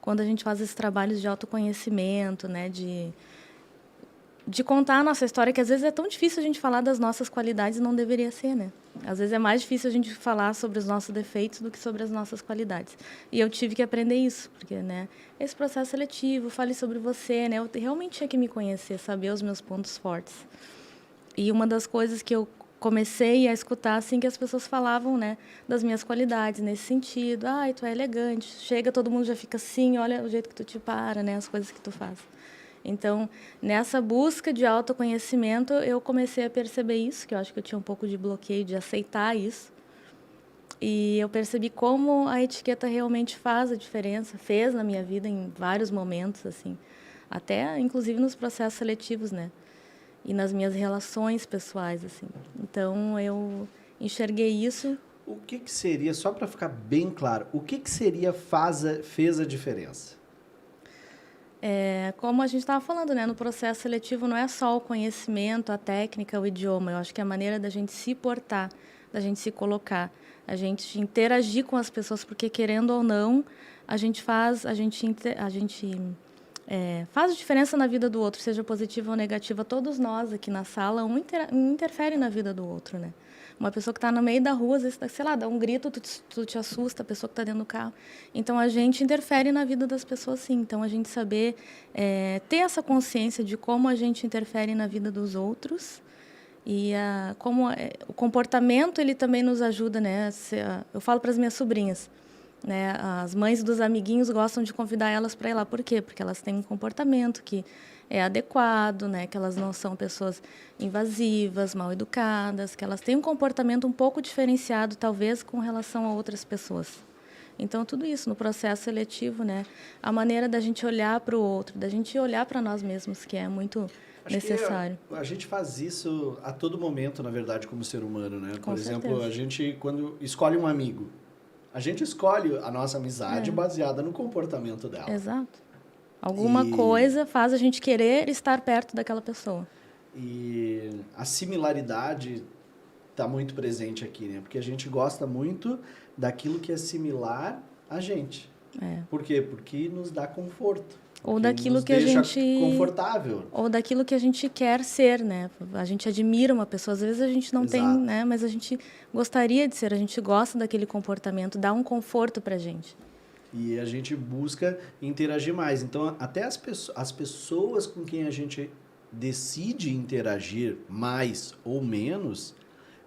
quando a gente faz esses trabalhos de autoconhecimento, né, de contar a nossa história, que às vezes é tão difícil a gente falar das nossas qualidades e não deveria ser, né? Às vezes é mais difícil a gente falar sobre os nossos defeitos do que sobre as nossas qualidades. E eu tive que aprender isso, porque, né, esse processo seletivo, fale sobre você, né? Eu realmente tinha que me conhecer, saber os meus pontos fortes. E uma das coisas que eu comecei a escutar, assim, que as pessoas falavam, né, das minhas qualidades, nesse sentido. Ai, tu é elegante. Chega, todo mundo já fica assim, olha o jeito que tu te para, né, as coisas que tu faz. Então, nessa busca de autoconhecimento, eu comecei a perceber isso, que eu acho que eu tinha um pouco de bloqueio de aceitar isso. E eu percebi como a etiqueta realmente faz a diferença, fez na minha vida em vários momentos, assim. Até, inclusive, nos processos seletivos, né? E nas minhas relações pessoais, assim. Então, eu enxerguei isso. O que seria, só para ficar bem claro, o que seria fez a diferença? Como a gente estava falando, né? No processo seletivo não é só o conhecimento, a técnica, o idioma. Eu acho que é a maneira da gente se portar, da gente se colocar, a gente interagir com as pessoas, porque querendo ou não, a gente faz diferença na vida do outro, seja positiva ou negativa. Todos nós aqui na sala, um interfere na vida do outro, né? Uma pessoa que está no meio da rua, às vezes, sei lá, dá um grito, tu te assusta, a pessoa que está dentro do carro. Então, a gente interfere na vida das pessoas, sim. Então, a gente saber ter essa consciência de como a gente interfere na vida dos outros e como o comportamento, ele também nos ajuda, né? Eu falo para as minhas sobrinhas, né? As mães dos amiguinhos gostam de convidar elas para ir lá. Por quê? Porque elas têm um comportamento que é adequado, né? Que elas não são pessoas invasivas, mal educadas, que elas têm um comportamento um pouco diferenciado, talvez, com relação a outras pessoas. Então, tudo isso no processo seletivo, né? A maneira da gente olhar para o outro, da gente olhar para nós mesmos, que é muito necessário. A gente faz isso a todo momento, na verdade, como ser humano, né? Por exemplo, a gente, quando escolhe um amigo, a gente escolhe a nossa amizade baseada no comportamento dela. Exato. Alguma coisa faz a gente querer estar perto daquela pessoa. E a similaridade está muito presente aqui, né? Porque a gente gosta muito daquilo que é similar a gente. Por quê? Porque nos dá conforto. Ou daquilo que a gente... confortável. Ou daquilo que a gente quer ser, né? A gente admira uma pessoa, às vezes a gente não tem, né? Mas a gente gostaria de ser, a gente gosta daquele comportamento, dá um conforto pra gente. E a gente busca interagir mais. Então, até as pessoas com quem a gente decide interagir mais ou menos,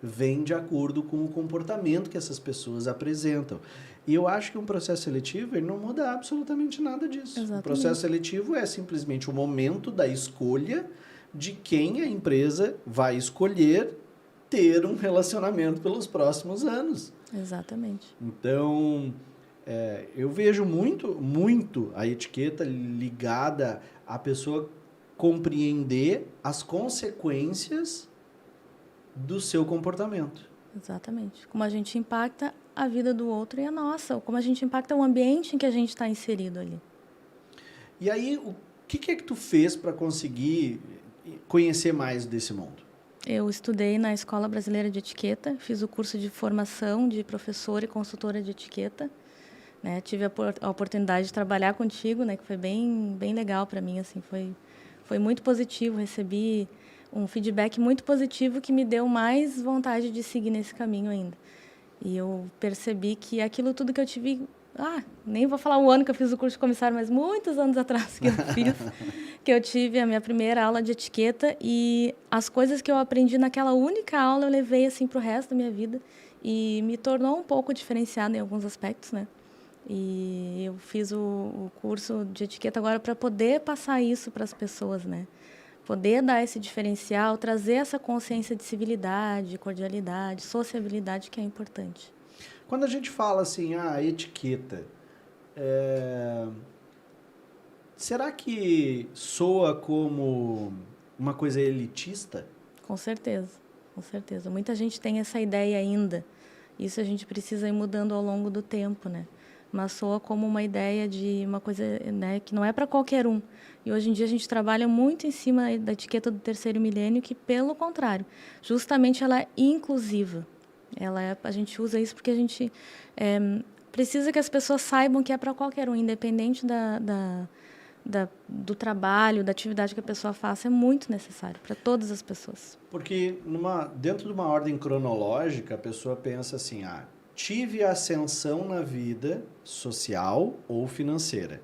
vem de acordo com o comportamento que essas pessoas apresentam. E eu acho que um processo seletivo ele não muda absolutamente nada disso. Exatamente. O processo seletivo é simplesmente o momento da escolha de quem a empresa vai escolher ter um relacionamento pelos próximos anos. Exatamente. Então... eu vejo muito a etiqueta ligada à pessoa compreender as consequências do seu comportamento. Exatamente. Como a gente impacta a vida do outro e a nossa, como a gente impacta o ambiente em que a gente está inserido ali. E aí, o que é que tu fez para conseguir conhecer mais desse mundo? Eu estudei na Escola Brasileira de Etiqueta, fiz o curso de formação de professora e consultora de etiqueta. Né, tive a oportunidade de trabalhar contigo, né, que foi bem legal para mim, assim, foi muito positivo, recebi um feedback muito positivo que me deu mais vontade de seguir nesse caminho ainda. E eu percebi que aquilo tudo que eu tive, nem vou falar o ano que eu fiz o curso de comissário, mas muitos anos atrás que eu fiz, que eu tive a minha primeira aula de etiqueta e as coisas que eu aprendi naquela única aula eu levei assim para o resto da minha vida e me tornou um pouco diferenciada em alguns aspectos, né? E eu fiz o curso de etiqueta agora para poder passar isso para as pessoas, né? Poder dar esse diferencial, trazer essa consciência de civilidade, cordialidade, sociabilidade que é importante. Quando a gente fala assim, etiqueta, será que soa como uma coisa elitista? Com certeza, com certeza. Muita gente tem essa ideia ainda. Isso a gente precisa ir mudando ao longo do tempo, né? Mas soa como uma ideia de uma coisa, né, que não é para qualquer um. E hoje em dia a gente trabalha muito em cima da etiqueta do terceiro milênio, que, pelo contrário, justamente ela é inclusiva. A gente usa isso porque a gente precisa que as pessoas saibam que é para qualquer um, independente do trabalho, da atividade que a pessoa faça, é muito necessário para todas as pessoas. Porque dentro de uma ordem cronológica, a pessoa pensa assim, tive ascensão na vida social ou financeira.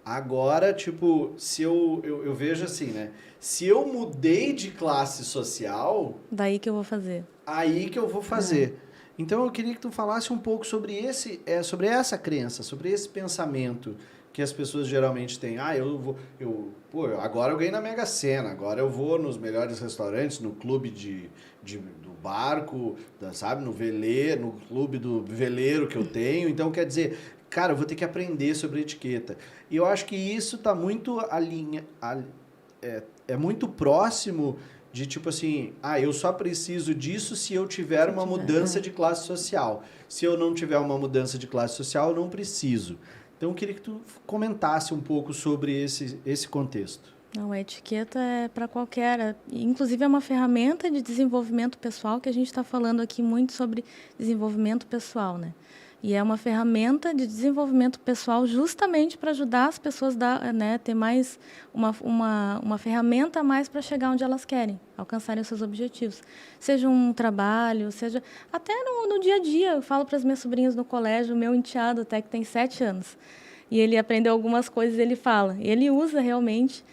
Agora, se eu vejo assim, né? Se eu mudei de classe social... Daí que eu vou fazer. Aí que eu vou fazer. Então, eu queria que tu falasse um pouco sobre essa crença, sobre esse pensamento que as pessoas geralmente têm. Agora eu ganhei na Mega Sena, agora eu vou nos melhores restaurantes, no clube do barco, sabe, no clube do veleiro que eu tenho. Então, quer dizer, cara, eu vou ter que aprender sobre etiqueta. E eu acho que isso está muito é muito próximo de tipo assim, eu só preciso disso se eu tiver uma mudança de classe social. Se eu não tiver uma mudança de classe social, eu não preciso. Então, eu queria que tu comentasse um pouco sobre esse contexto. Não, a etiqueta é para qualquer... Inclusive, é uma ferramenta de desenvolvimento pessoal, que a gente está falando aqui muito sobre desenvolvimento pessoal, né? E é uma ferramenta de desenvolvimento pessoal justamente para ajudar as pessoas a ter mais uma ferramenta a mais para chegar onde elas querem, alcançarem os seus objetivos. Seja um trabalho, seja até no dia a dia. Eu falo para as minhas sobrinhas no colégio, o meu enteado até que tem 7 anos, e ele aprendeu algumas coisas, ele fala. Ele usa realmente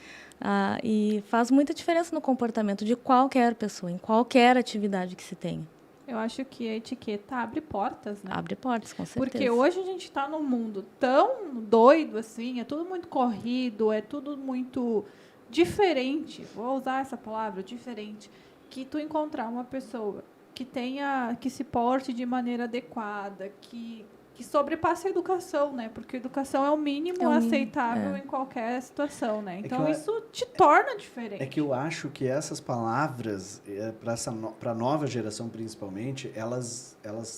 e faz muita diferença no comportamento de qualquer pessoa, em qualquer atividade que se tenha. Eu acho que a etiqueta abre portas, né? Abre portas, com certeza. Porque hoje a gente está num mundo tão doido assim, é tudo muito corrido, é tudo muito diferente. Vou usar essa palavra, diferente. Que tu encontrar uma pessoa que se porte de maneira adequada, que sobrepasse a educação, né? Porque educação é o mínimo aceitável em qualquer situação, né? Então, isso te torna diferente. É que eu acho que essas palavras, para a nova geração principalmente, elas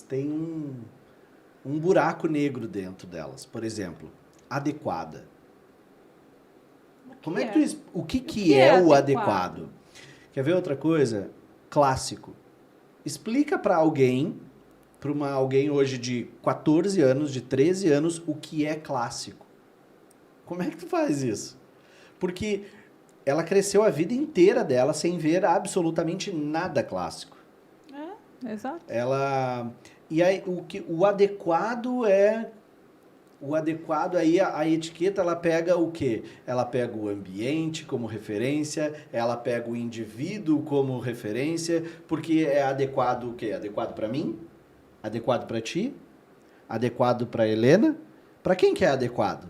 têm um buraco negro dentro delas. Por exemplo, adequada. O que é o adequado? Quer ver outra coisa? Clássico. Explica para alguém hoje de 14 anos, de 13 anos, o que é clássico. Como é que tu faz isso? Porque ela cresceu a vida inteira dela sem ver absolutamente nada clássico. Exato. E aí, o adequado é... O adequado, aí a etiqueta, ela pega o quê? Ela pega o ambiente como referência, ela pega o indivíduo como referência, porque é adequado o quê? Adequado para mim? Adequado para ti? Adequado para Helena? Para quem que é adequado?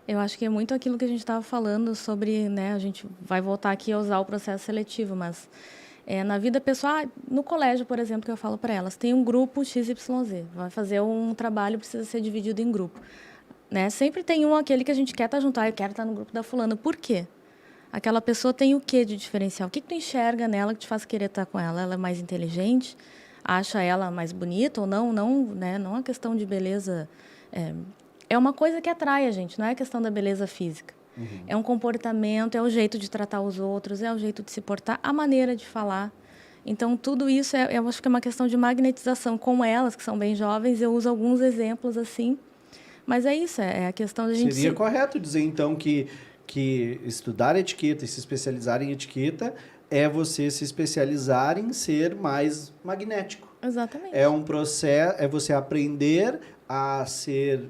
Eu acho que é muito aquilo que a gente estava falando sobre, né? A gente vai voltar aqui a usar o processo seletivo, mas na vida pessoal, no colégio, por exemplo, que eu falo para elas, tem um grupo XYZ, vai fazer um trabalho, precisa ser dividido em grupo. Né? Sempre tem aquele que a gente quer estar junto, eu quero estar no grupo da fulana. Por quê? Aquela pessoa tem o quê de diferencial? O que tu enxerga nela que te faz querer estar com ela? Ela é mais inteligente? Acha ela mais bonita ou não? Não, né? Não é questão de beleza. É uma coisa que atrai a gente, não é questão da beleza física. Uhum. É um comportamento, é o jeito de tratar os outros, é o jeito de se portar, a maneira de falar. Então, tudo isso, eu acho que é uma questão de magnetização. Com elas, que são bem jovens, eu uso alguns exemplos assim. Mas é isso, é a questão da gente... Seria correto dizer, então, que estudar etiqueta e se especializar em etiqueta é você se especializar em ser mais magnético. Exatamente. É um processo, é você aprender a ser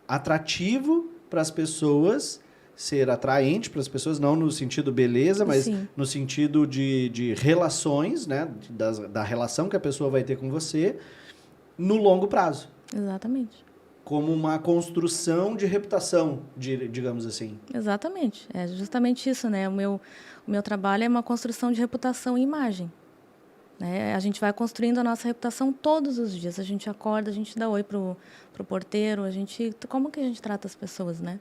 atrativo para as pessoas, ser atraente para as pessoas, não no sentido beleza, mas Sim. no sentido de relações, né? Da relação que a pessoa vai ter com você no longo prazo. Exatamente. Como uma construção de reputação, digamos assim. Exatamente. É justamente isso, né? O meu trabalho é uma construção de reputação e imagem. Né? A gente vai construindo a nossa reputação todos os dias. A gente acorda, a gente dá oi pro porteiro, como que a gente trata as pessoas, né?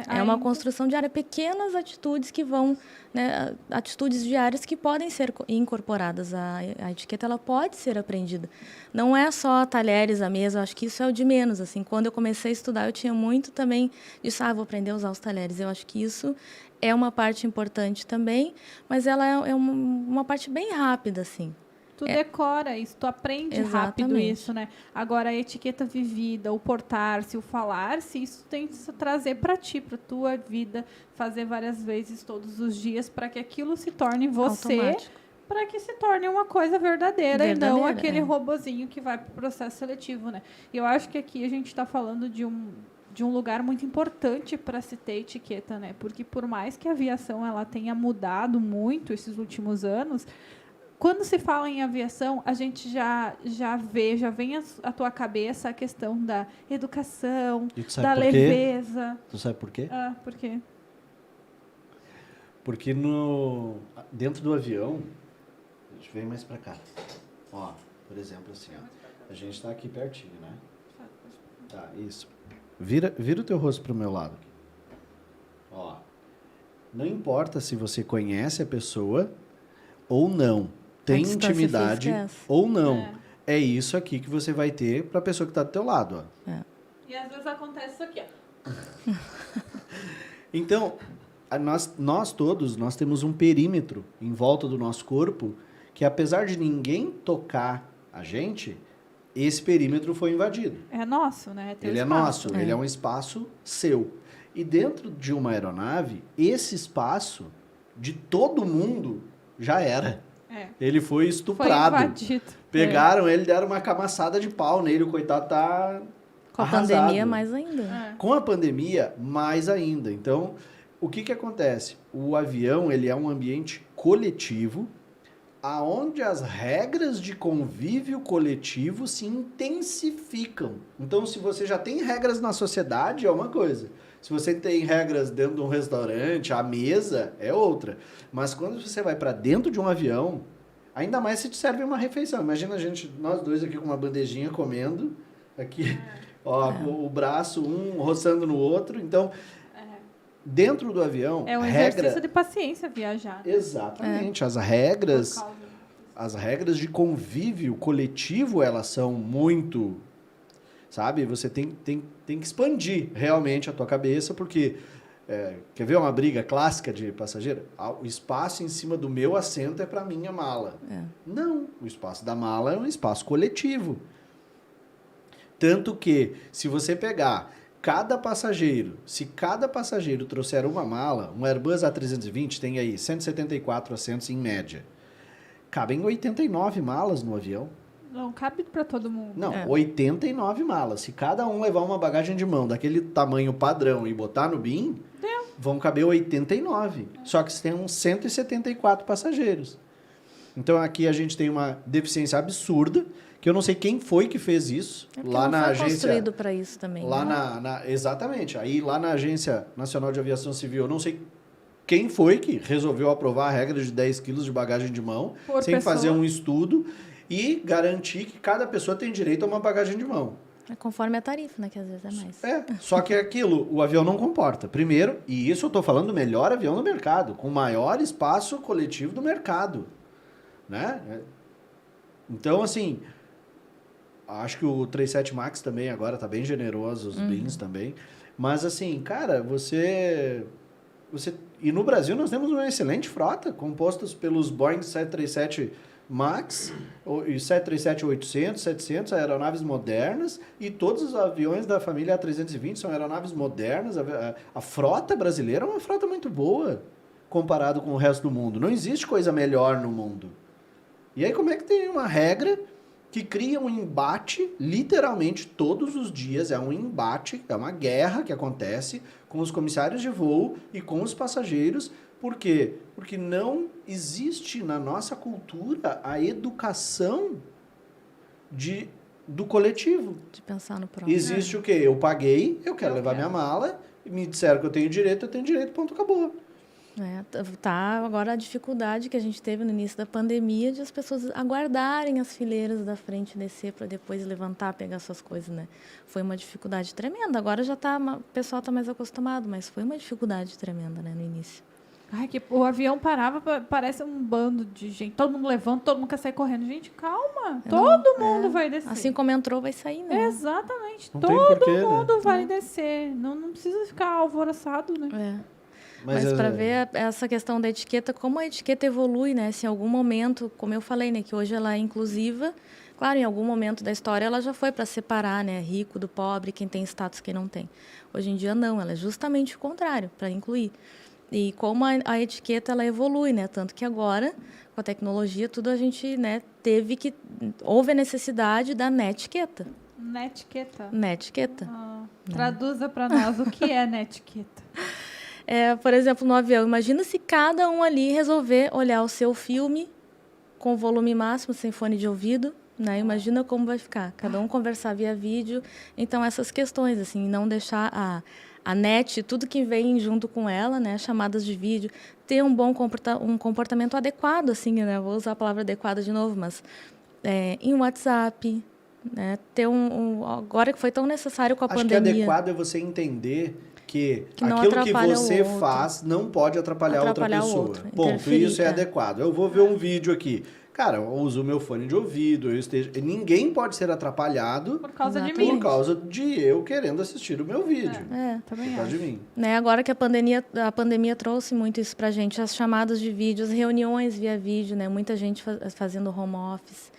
É uma construção diária, pequenas atitudes que vão, né, atitudes diárias que podem ser incorporadas. A etiqueta ela pode ser aprendida. Não é só talheres à mesa, eu acho que isso é o de menos. Assim, quando eu comecei a estudar, eu tinha muito também disso, vou aprender a usar os talheres. Eu acho que isso é uma parte importante também, mas ela é uma parte bem rápida, assim. Tu decora isso, tu aprende rápido isso, né? Agora, a etiqueta vivida, o portar-se, o falar-se, isso tem que se trazer para ti, para tua vida, fazer várias vezes todos os dias, para que aquilo se torne você, para que se torne uma coisa verdadeira e não aquele robozinho que vai para o processo seletivo, né? E eu acho que aqui a gente está falando de um lugar muito importante para se ter etiqueta, né? Porque por mais que a aviação ela tenha mudado muito esses últimos anos, quando se fala em aviação, a gente já vem à tua cabeça a questão da educação, da leveza. Tu sabe por quê? Por quê? Porque dentro do avião, a gente vem mais pra cá. Ó, por exemplo, assim, ó, a gente tá aqui pertinho, né? Tá, isso. Vira o teu rosto pro meu lado. Ó. Não importa se você conhece a pessoa ou não, tem distância intimidade física é essa. ou não. É isso aqui que você vai ter para a pessoa que está do teu lado. Ó. E às vezes acontece isso aqui, ó. Então, nós todos, nós temos um perímetro em volta do nosso corpo que, apesar de ninguém tocar a gente, esse perímetro foi invadido. É nosso, né? Teu Ele é espaço. nosso, ele é um espaço seu. E dentro de uma aeronave, esse espaço de todo mundo já era. É. Ele foi Foi estuprado. invadido. Pegaram ele, deram uma camaçada de pau nele, o coitado tá Com a arrasado. pandemia, mais ainda. É. Com a pandemia, mais ainda. Então, o que acontece? O avião, ele é um ambiente coletivo, aonde as regras de convívio coletivo se intensificam. Então, se você já tem regras na sociedade, é uma coisa. Se você tem regras dentro de um restaurante, a mesa é outra. Mas quando você vai para dentro de um avião, ainda mais se te serve uma refeição. Imagina nós dois aqui com uma bandejinha comendo, aqui, ó, o braço um roçando no outro. Então, dentro do avião, É um regra... exercício de paciência viajar. Exatamente. As regras de convívio coletivo, elas são muito... Sabe? Você tem que expandir realmente a tua cabeça, porque... quer ver uma briga clássica de passageiro? O espaço em cima do meu assento é para minha mala. Não, o espaço da mala é um espaço coletivo. Tanto que, se você pegar se cada passageiro trouxer uma mala, um Airbus A320 tem aí 174 assentos em média. Cabem 89 malas no avião. Não cabe para todo mundo. Não, 89 malas. Se cada um levar uma bagagem de mão daquele tamanho padrão e botar no bin, vão caber 89. Só que tem uns 174 passageiros. Então aqui a gente tem uma deficiência absurda, que eu não sei quem foi que fez isso. Lá não na foi agência. construído para isso também. Lá exatamente. Aí lá na Agência Nacional de Aviação Civil, eu não sei quem foi que resolveu aprovar a regra de 10 quilos de bagagem de mão, sem fazer um estudo e garantir que cada pessoa tem direito a uma bagagem de mão. É conforme a tarifa, né? Que às vezes é mais. Só que aquilo, o avião não comporta. Primeiro, e isso eu estou falando do melhor avião do mercado, com o maior espaço coletivo do mercado. Né? Então, assim, acho que o 37 MAX também agora está bem generoso, os bins também. Mas, assim, cara, você... E no Brasil nós temos uma excelente frota, compostas pelos Boeing 737 MAX, e 737-800, 700, aeronaves modernas, e todos os aviões da família A320 são aeronaves modernas. A frota brasileira é uma frota muito boa, comparado com o resto do mundo. Não existe coisa melhor no mundo. E aí como é que tem uma regra que cria um embate, literalmente todos os dias, é um embate, é uma guerra que acontece com os comissários de voo e com os passageiros. Por quê? Porque não existe na nossa cultura a educação do coletivo. De pensar no próprio. Existe o quê? Eu paguei, eu quero levar minha mala, me disseram que eu tenho direito, ponto, acabou. Tá agora a dificuldade que a gente teve no início da pandemia de as pessoas aguardarem as fileiras da frente descer para depois levantar, pegar suas coisas, né? Foi uma dificuldade tremenda. Agora o pessoal está mais acostumado, mas foi uma dificuldade tremenda, né, no início. Ai, que o avião parava, parece um bando de gente. Todo mundo levanta, todo mundo quer sair correndo. Gente, calma. Todo mundo vai descer. Assim como entrou, vai sair, né? Exatamente. Não tem todo porquê, mundo vai descer. Não precisa ficar alvoroçado, né? Mas para ver essa questão da etiqueta, como a etiqueta evolui, né? Se em algum momento, como eu falei, né, que hoje ela é inclusiva, claro, em algum momento da história ela já foi para separar, né, rico do pobre, quem tem status, quem não tem. Hoje em dia não, ela é justamente o contrário, para incluir. E como a etiqueta ela evolui, né? Tanto que agora, com a tecnologia, tudo a gente, né, houve a necessidade da netiqueta. Netiqueta? Netiqueta. Traduza para nós o que é netiqueta. Por exemplo, no avião, imagina se cada um ali resolver olhar o seu filme com volume máximo, sem fone de ouvido, né? Imagina como vai ficar. Cada um conversar via vídeo. Então, essas questões, assim, não deixar a net, tudo que vem junto com ela, né? Chamadas de vídeo, ter um bom comportamento adequado, assim, né? Vou usar a palavra adequada de novo, mas em WhatsApp, né? Ter agora que foi tão necessário com a Acho pandemia. que adequado é você entender que não aquilo que atrapalha você o outro. faz não pode atrapalhar outra Atrapalhar o pessoa. outro, Ponto. interferir, Isso é é. adequado. Eu vou ver um vídeo aqui. Cara, eu uso o meu fone de ouvido, ninguém pode ser atrapalhado Por causa de Exatamente. mim. por causa de eu querendo assistir o meu vídeo. Também Por causa de acho. mim. Né, agora que a pandemia trouxe muito isso pra gente, as chamadas de vídeo, as reuniões via vídeo, né? Muita gente fazendo home office.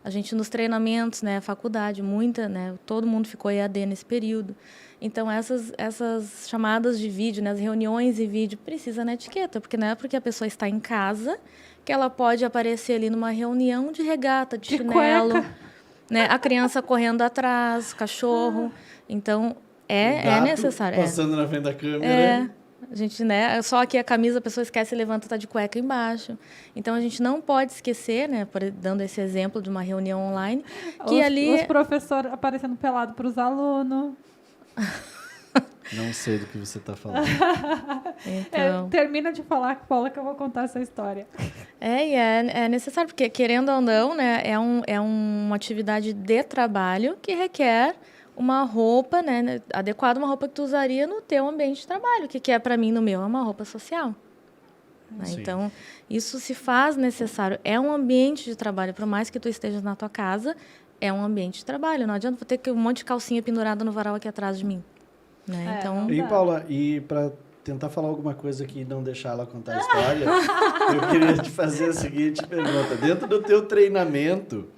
A gente nos treinamentos, né? Faculdade, né? Todo mundo ficou EAD nesse período. Então, essas chamadas de vídeo, né? As reuniões e vídeo, precisa na etiqueta, porque não é porque a pessoa está em casa que ela pode aparecer ali numa reunião de regata, de chinelo, cueca. né? A criança correndo atrás, cachorro. Então, é Gato necessário. Passando na frente da câmera. A gente, né? Só que a camisa a pessoa esquece e levanta, tá de cueca embaixo. Então a gente não pode esquecer, né? Dando esse exemplo de uma reunião online, que Os professores aparecendo pelado para os alunos. Não sei do que você está falando. Então, Termina de falar, Paula, que eu vou contar essa história. é necessário, porque querendo ou não, né? É uma atividade de trabalho que requer uma roupa, né, adequada, uma roupa que tu usaria no teu ambiente de trabalho. O que é para mim no meu? É uma roupa social. Né? Então, isso se faz necessário. É um ambiente de trabalho, por mais que tu esteja na tua casa, é um ambiente de trabalho. Não adianta ter um monte de calcinha pendurada no varal aqui atrás de mim. Né? Então, E, Paula, e para tentar falar alguma coisa que não deixar ela contar a história, eu queria te fazer a seguinte pergunta. Dentro do teu treinamento,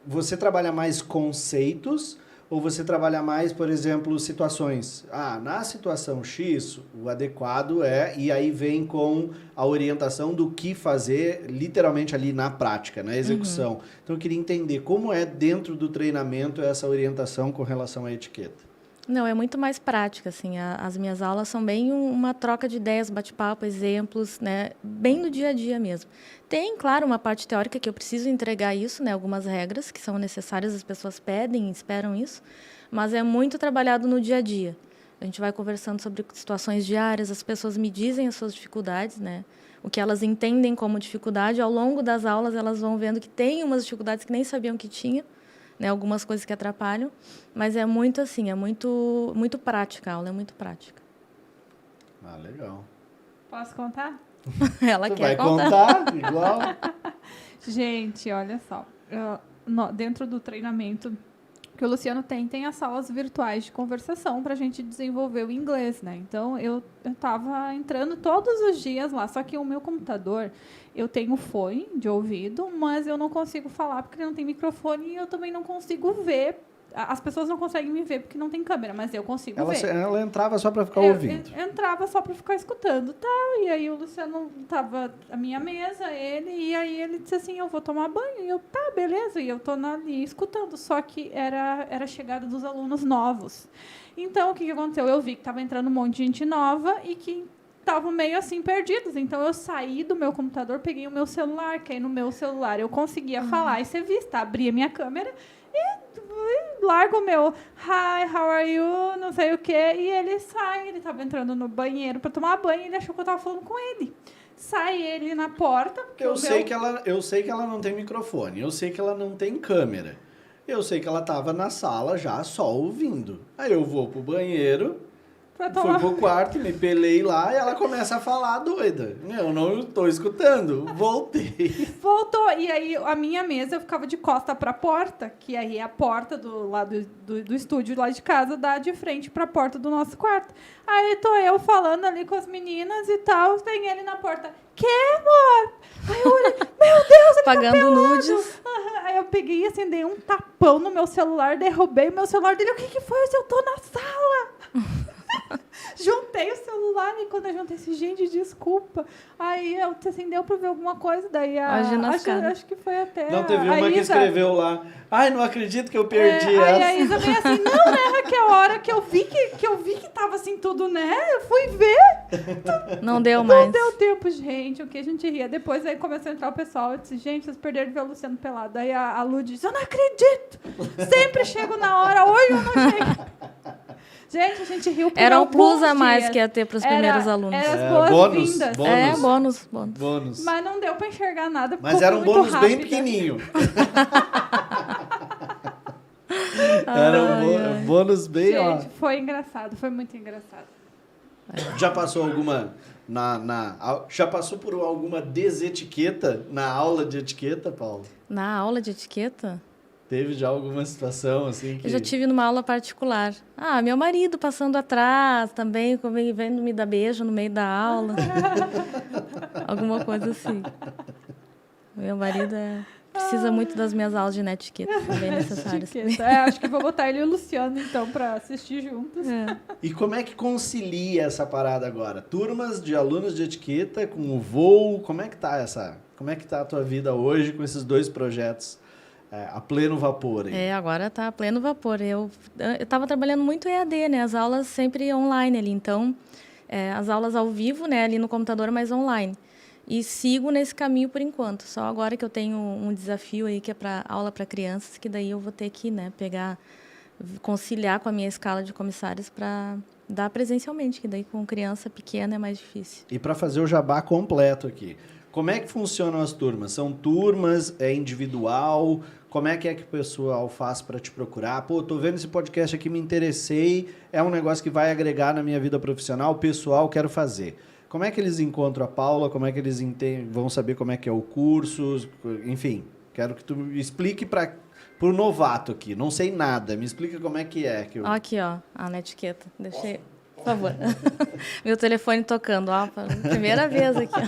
você trabalha mais conceitos ou você trabalha mais, por exemplo, situações? Na situação X, o adequado e aí vem com a orientação do que fazer, literalmente ali na prática, na execução. Então, eu queria entender como é dentro do treinamento essa orientação com relação à etiqueta. Não, é muito mais prática, assim. As minhas aulas são bem uma troca de ideias, bate-papo, exemplos, né? Bem no dia a dia mesmo. Tem, claro, uma parte teórica que eu preciso entregar isso, né? Algumas regras que são necessárias, as pessoas pedem, esperam isso, mas é muito trabalhado no dia a dia. A gente vai conversando sobre situações diárias, as pessoas me dizem as suas dificuldades, né? O que elas entendem como dificuldade, ao longo das aulas elas vão vendo que tem umas dificuldades que nem sabiam que tinha, né, algumas coisas que atrapalham, mas é muito assim, é muito prática, a aula é muito prática. Legal. Posso contar? Ela Tu quer vai contar. igual? Gente, olha só. Dentro do treinamento que o Luciano tem as salas virtuais de conversação para a gente desenvolver o inglês, né? Então, eu estava entrando todos os dias lá, só que o meu computador, eu tenho fone de ouvido, mas eu não consigo falar porque não tem microfone e eu também não consigo ver. As pessoas não conseguem me ver porque não tem câmera, mas eu consigo ver. Ela entrava só para ficar ouvindo. Entrava só para ficar escutando, tal. E aí o Luciano tava à minha mesa, e aí ele disse assim, eu vou tomar banho. E eu, tá, beleza. E eu tô ali escutando, só que era a chegada dos alunos novos. Então, o que aconteceu? Eu vi que tava entrando um monte de gente nova e que estavam meio assim perdidos. Então, eu saí do meu computador, peguei o meu celular, que aí no meu celular eu conseguia falar e ser vista. Abri a minha câmera e largo o meu hi, how are you, não sei o quê, e ele sai, ele estava entrando no banheiro para tomar banho e ele achou que eu estava falando com ele. Sai ele na porta. Eu sei que ela não tem microfone, eu sei que ela não tem câmera, eu sei que ela estava na sala já só ouvindo. Aí eu vou pro banheiro, fui pro quarto, me pelei lá e ela começa a falar doida. Eu não estou escutando. Voltei. Voltou. E aí a minha mesa eu ficava de costa para a porta, que aí é a porta do lado do estúdio lá de casa dá de frente para a porta do nosso quarto. Aí tô eu falando ali com as meninas e tal, tem ele na porta. Que, amor? Aí eu olhei, meu Deus, ele pagando nudes. Aí eu peguei assim, dei um tapão no meu celular, derrubei o meu celular dele. O que foi? Eu tô na sala. Juntei o celular e quando eu juntei esse, gente, desculpa. Aí eu assim, deu pra ver alguma coisa, daí acho que foi até. Não, teve uma que escreveu lá. Ai, não acredito que eu perdi essa. Aí a Isa veio assim, não, né, Raquel, a hora que eu vi que tava assim tudo, né? Eu fui ver. Não deu mais. Não deu tempo, gente. O que a gente ria. Depois aí começou a entrar o pessoal. Eu disse, gente, vocês perderam de ver o Luciano pelado. Aí a Lu disse, eu não acredito. Sempre chego na hora, hoje eu não chego. Gente, a gente riu por Era um alguns plus a mais dias. que ia ter para os primeiros alunos. Era as bônus, boas-vindas. bônus. Bônus. Bônus. Mas não deu para enxergar nada. Mas ficou era um muito bônus bem rápida. pequenininho. Era um bônus bem, Gente, foi engraçado, foi muito engraçado. Já passou alguma já passou por alguma desetiqueta na aula de etiqueta, Paulo? Na aula de etiqueta? Teve já alguma situação assim que... Eu já tive numa aula particular. Meu marido passando atrás também, vendo me dar beijo no meio da aula. Alguma coisa assim. Meu marido precisa muito das minhas aulas de netiqueta, é bem necessário. Acho que vou botar ele e o Luciano, então, para assistir juntos. E como é que concilia essa parada agora? Turmas de alunos de etiqueta com o voo, como é que tá a tua vida hoje com esses dois projetos a pleno vapor aí? Agora está a pleno vapor. Eu estava trabalhando muito EAD, né? As aulas sempre online ali, então as aulas ao vivo, né? Ali no computador, mas online. E sigo nesse caminho por enquanto. Só agora que eu tenho um desafio aí que é para aula para crianças, que daí eu vou ter que, né, conciliar com a minha escala de comissários para dar presencialmente, que daí com criança pequena é mais difícil. E para fazer o jabá completo aqui, como é que funcionam as turmas? São turmas, é individual? Como é que o pessoal faz para te procurar? Pô, tô vendo esse podcast aqui, me interessei, é um negócio que vai agregar na minha vida profissional, pessoal, quero fazer. Como é que eles encontram a Paula? Como é que eles vão saber como é que é o curso? Enfim, quero que tu me explique para o novato aqui. Não sei nada. Me explica como é que é. Aqui, ó, a netiqueta. Deixei, por favor. Meu telefone tocando, ó. Primeira vez aqui.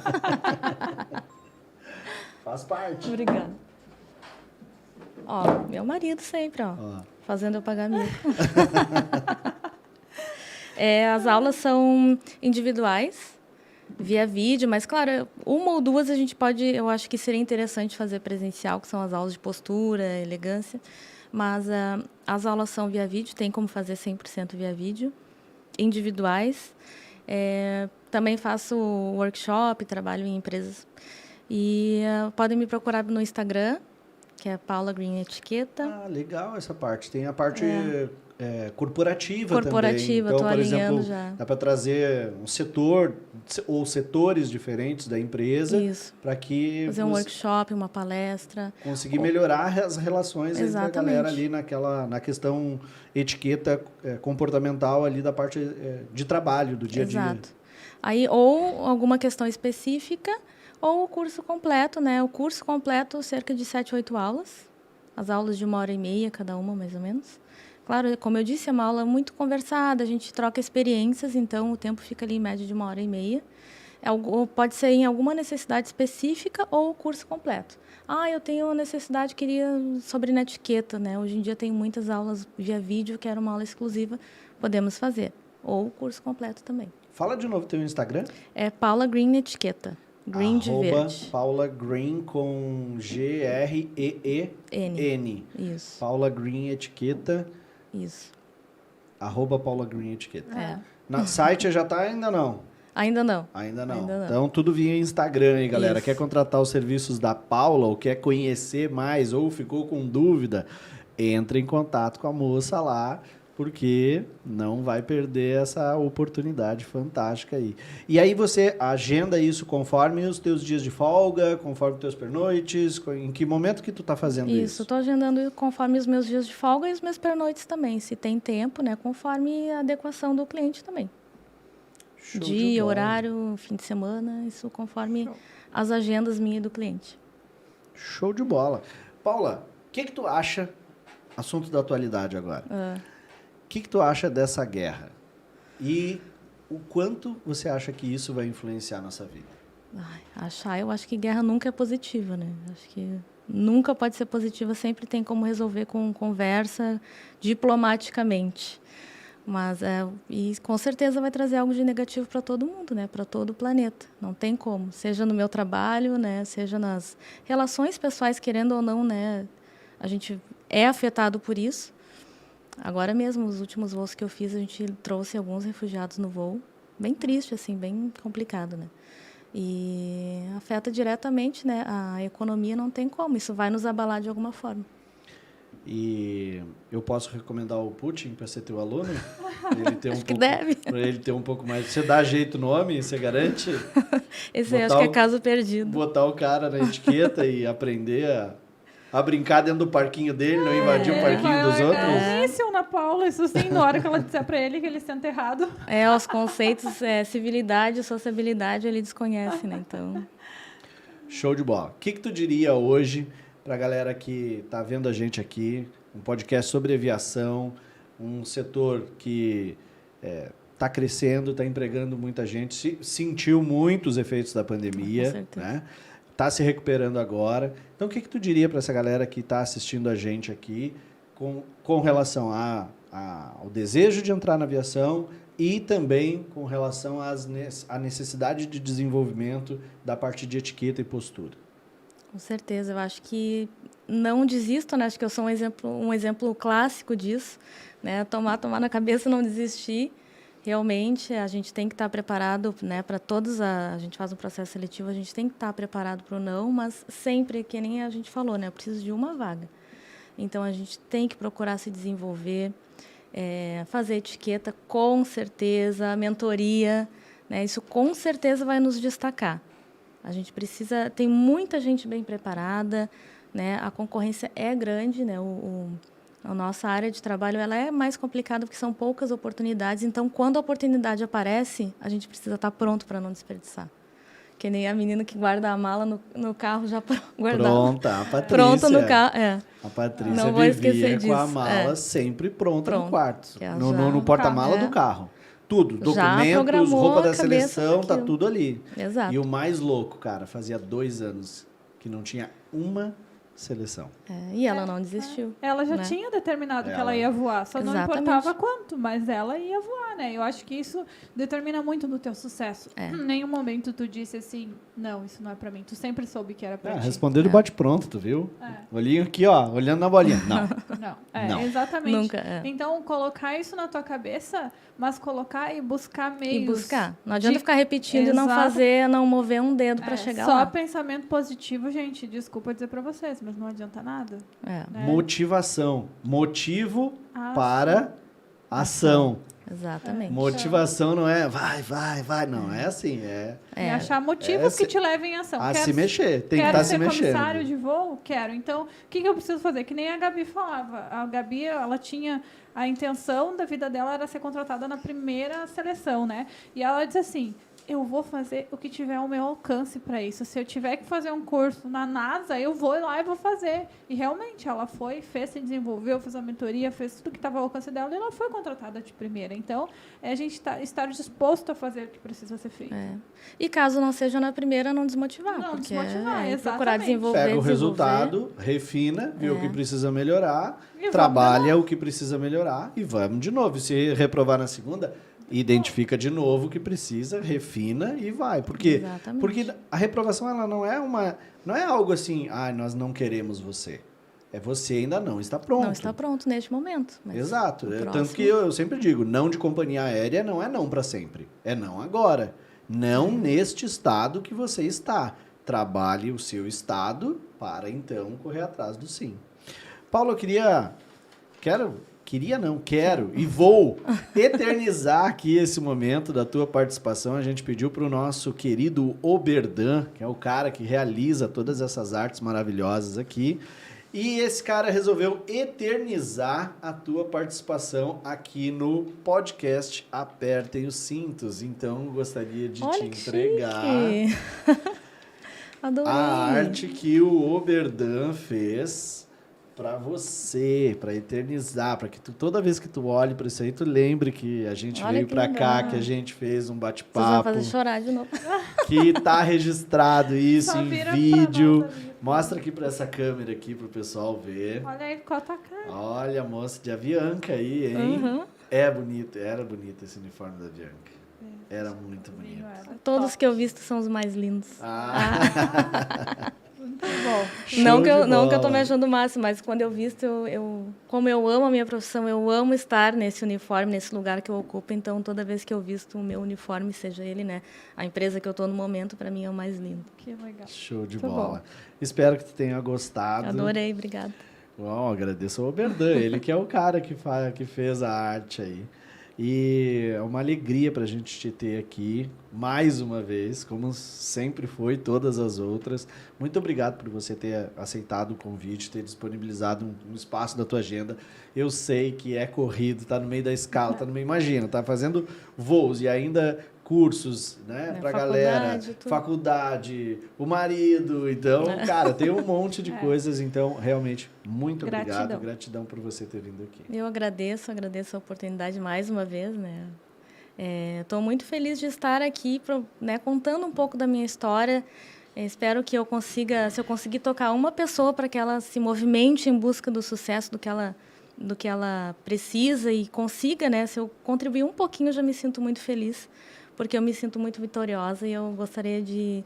Faz parte. Obrigada. Ó, meu marido sempre, ó. Fazendo eu pagar mico. As aulas são individuais, via vídeo, mas, claro, uma ou duas a gente pode... Eu acho que seria interessante fazer presencial, que são as aulas de postura, elegância. Mas as aulas são via vídeo, tem como fazer 100% via vídeo. Individuais. Também faço workshop, trabalho em empresas. E podem me procurar no Instagram, que é Paula Green Etiqueta. Legal essa parte. Tem a parte corporativa também. Corporativa, Então, tô por alinhando exemplo, já. dá para trazer um setor ou setores diferentes da empresa para que fazer um workshop, uma palestra. Conseguir melhorar as relações entre a galera ali na questão etiqueta comportamental ali da parte de trabalho, do dia a dia. Exato. Aí, ou alguma questão específica, ou o curso completo, né? O curso completo, cerca de 7, 8 aulas. As aulas de 1h30, cada uma, mais ou menos. Claro, como eu disse, é uma aula muito conversada, a gente troca experiências, então o tempo fica ali em média de 1h30. Pode ser em alguma necessidade específica ou o curso completo. Eu tenho uma necessidade, queria sobre netiqueta, né? Hoje em dia tem muitas aulas via vídeo, que era uma aula exclusiva, podemos fazer. Ou o curso completo também. Fala de novo teu Instagram. É Paula Green Etiqueta. Green de verde. Paula Green com Green. Isso. Paula Green Etiqueta. Isso. @Paula Green Etiqueta. No site já tá? Ainda não? Ainda não. Ainda não. Então, tudo via Instagram aí, galera. Isso. Quer contratar os serviços da Paula ou quer conhecer mais ou ficou com dúvida, entre em contato com a moça lá, porque não vai perder essa oportunidade fantástica aí. E aí você agenda isso conforme os teus dias de folga, conforme os teus pernoites, em que momento que tu tá fazendo isso? Isso, estou agendando conforme os meus dias de folga e os meus pernoites também, se tem tempo, né, conforme a adequação do cliente também. Show Dia, horário, fim de semana, isso conforme as agendas minhas e do cliente. Show de bola. Paula, o que tu acha, assunto da atualidade agora, o que tu acha dessa guerra? E o quanto você acha que isso vai influenciar a nossa vida? Eu acho que guerra nunca é positiva, né? Acho que nunca pode ser positiva, sempre tem como resolver com conversa, diplomaticamente. Mas e com certeza vai trazer algo de negativo para todo mundo, né? Para todo o planeta. Não tem como, seja no meu trabalho, né? Seja nas relações pessoais, querendo ou não, né? A gente é afetado por isso. Agora mesmo, os últimos voos que eu fiz, a gente trouxe alguns refugiados no voo. Bem triste, assim, bem complicado, né? E afeta diretamente, né? A economia, não tem como. Isso vai nos abalar de alguma forma. E eu posso recomendar o Putin para ser teu aluno? Ele ter Acho que deve. Para ele ter um pouco mais... Você dá jeito no homem? Você garante? Esse aí acho que é caso perdido. Botar o cara na etiqueta e aprender a brincar dentro do parquinho dele, não invadir o parquinho dos outros. Isso, Ana Paula, isso sim, na hora que ela disser para ele que ele senta errado. Os conceitos, civilidade, sociabilidade, ele desconhece, né? Então... Show de bola. O que tu diria hoje para a galera que está vendo a gente aqui, um podcast sobre aviação, um setor que está crescendo, está empregando muita gente, sentiu muito os efeitos da pandemia, com certeza, né? Está se recuperando agora. Então, o que tu diria para essa galera que está assistindo a gente aqui com relação ao desejo de entrar na aviação e também com relação à necessidade de desenvolvimento da parte de etiqueta e postura? Com certeza, eu acho que não desistam, né? Acho que eu sou um exemplo clássico disso, né? Tomar na cabeça, não desistir. Realmente, a gente tem que estar preparado, né? Para todos, a gente faz um processo seletivo, a gente tem que estar preparado para o não, mas sempre, que nem a gente falou, né? Eu preciso de uma vaga. Então, a gente tem que procurar se desenvolver, fazer etiqueta, com certeza, mentoria, né? Isso com certeza vai nos destacar. A gente precisa... Tem muita gente bem preparada, né? A concorrência é grande, né? A nossa área de trabalho ela é mais complicada porque são poucas oportunidades. Então, quando a oportunidade aparece, a gente precisa estar pronto para não desperdiçar. Que nem a menina que guarda a mala no carro já guardada. Pronta, a Patrícia. Pronta no carro, A Patrícia não vou esquecer vivia com a disso. mala sempre pronta no quarto. No carro, porta-mala do carro. Tudo, documentos, roupa da seleção, tá tudo ali. Exato. E o mais louco, cara, fazia 2 anos que não tinha uma seleção. E ela não desistiu. Ela já né? tinha determinado que ela ia voar, só não Exatamente. importava quanto, mas ela ia voar, né? Eu acho que isso determina muito do teu sucesso. Em nenhum momento tu disse assim, não, isso não é pra mim. Tu sempre soube que era pra ti. Respondeu de bate-pronto, tu viu? Olhinho aqui, ó, olhando na bolinha. Não. Não, exatamente. Nunca, Então, colocar isso na tua cabeça, mas colocar e buscar meios. E buscar. Não adianta ficar repetindo e não fazer, não mover um dedo para chegar só lá. Só pensamento positivo, gente, desculpa dizer para vocês, mas não adianta nada. Né? Motivação. Motivo para ação. Exatamente. Motivação não é vai. Não, é assim. E achar motivos que te levem em ação. Se mexer. Tem que estar se mexendo. Quero ser comissário de voo? Quero. Então, o que eu preciso fazer? Que nem a Gabi falava. A Gabi, ela tinha... A intenção da vida dela era ser contratada na primeira seleção, né? E ela disse assim... Eu vou fazer o que tiver ao meu alcance para isso. Se eu tiver que fazer um curso na NASA, eu vou lá e vou fazer. E realmente, ela foi, fez, se desenvolveu, fez a mentoria, fez tudo que estava ao alcance dela e ela foi contratada de primeira. Então, a gente estar disposto a fazer o que precisa ser feito. E caso não seja na primeira, não desmotivar. Não porque desmotivar, exatamente. Procurar desenvolver. Pega o resultado, refina, vê o que precisa melhorar, trabalha o que precisa melhorar e vamos de novo. Se reprovar na segunda... Identifica de novo o que precisa, refina e vai. Porque a reprovação ela não é algo assim, nós não queremos você. Você ainda não está pronto. Não está pronto neste momento. Exato. Tanto que eu sempre digo, não de companhia aérea não é não para sempre. É não agora. Não neste estado que você está. Trabalhe o seu estado para então correr atrás do sim. Paulo, eu quero e vou eternizar aqui esse momento da tua participação. A gente pediu para o nosso querido Oberdan, que é o cara que realiza todas essas artes maravilhosas aqui. E esse cara resolveu eternizar a tua participação aqui no podcast Apertem os Cintos. Então, gostaria de te entregar Adorei. A arte que o Oberdan fez... para você, para eternizar, para que toda vez que tu olhe para isso aí, tu lembre que a gente veio para cá, que a gente fez um bate-papo. Vocês vão fazer chorar de novo. Que tá registrado isso em vídeo. Mostra aqui para essa câmera aqui pro pessoal ver. Olha aí, cota a cara. Olha a moça de Avianca aí, hein? Era bonito esse uniforme da Avianca. Era muito bonito. Todos que eu visto são os mais lindos. Muito bom. Não que eu tô me achando o máximo, mas quando eu visto, como eu amo a minha profissão, eu amo estar nesse uniforme, nesse lugar que eu ocupo. Então, toda vez que eu visto o meu uniforme, seja ele, né, a empresa que eu tô no momento, para mim é o mais lindo. Que legal. Show de bola. Espero que tu tenha gostado. Adorei, obrigada. Bom, agradeço ao Oberdan, ele que é o cara que fez a arte aí. E é uma alegria para a gente te ter aqui mais uma vez, como sempre foi, todas as outras. Muito obrigado por você ter aceitado o convite, ter disponibilizado um espaço da tua agenda. Eu sei que é corrido, tá no meio da escala, tá no meio, imagina, tá fazendo voos e ainda cursos, né, pra galera, tudo. faculdade, o marido, então, cara, tem um monte de coisas, então, realmente, muito obrigado, gratidão por você ter vindo aqui. Eu agradeço a oportunidade mais uma vez, né. Estou muito feliz de estar aqui, né, contando um pouco da minha história. Espero que se eu conseguir tocar uma pessoa para que ela se movimente em busca do sucesso do que ela precisa e consiga, né, se eu contribuir um pouquinho, eu já me sinto muito feliz, porque eu me sinto muito vitoriosa e eu gostaria de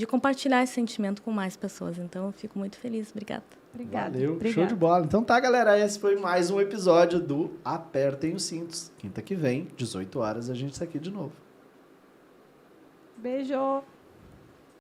compartilhar esse sentimento com mais pessoas. Então, eu fico muito feliz. Obrigada. Obrigada. Valeu, Obrigada. Show de bola. Então tá, galera, esse foi mais um episódio do Apertem os Cintos. Quinta que vem, 18 horas, a gente está aqui de novo. Beijo.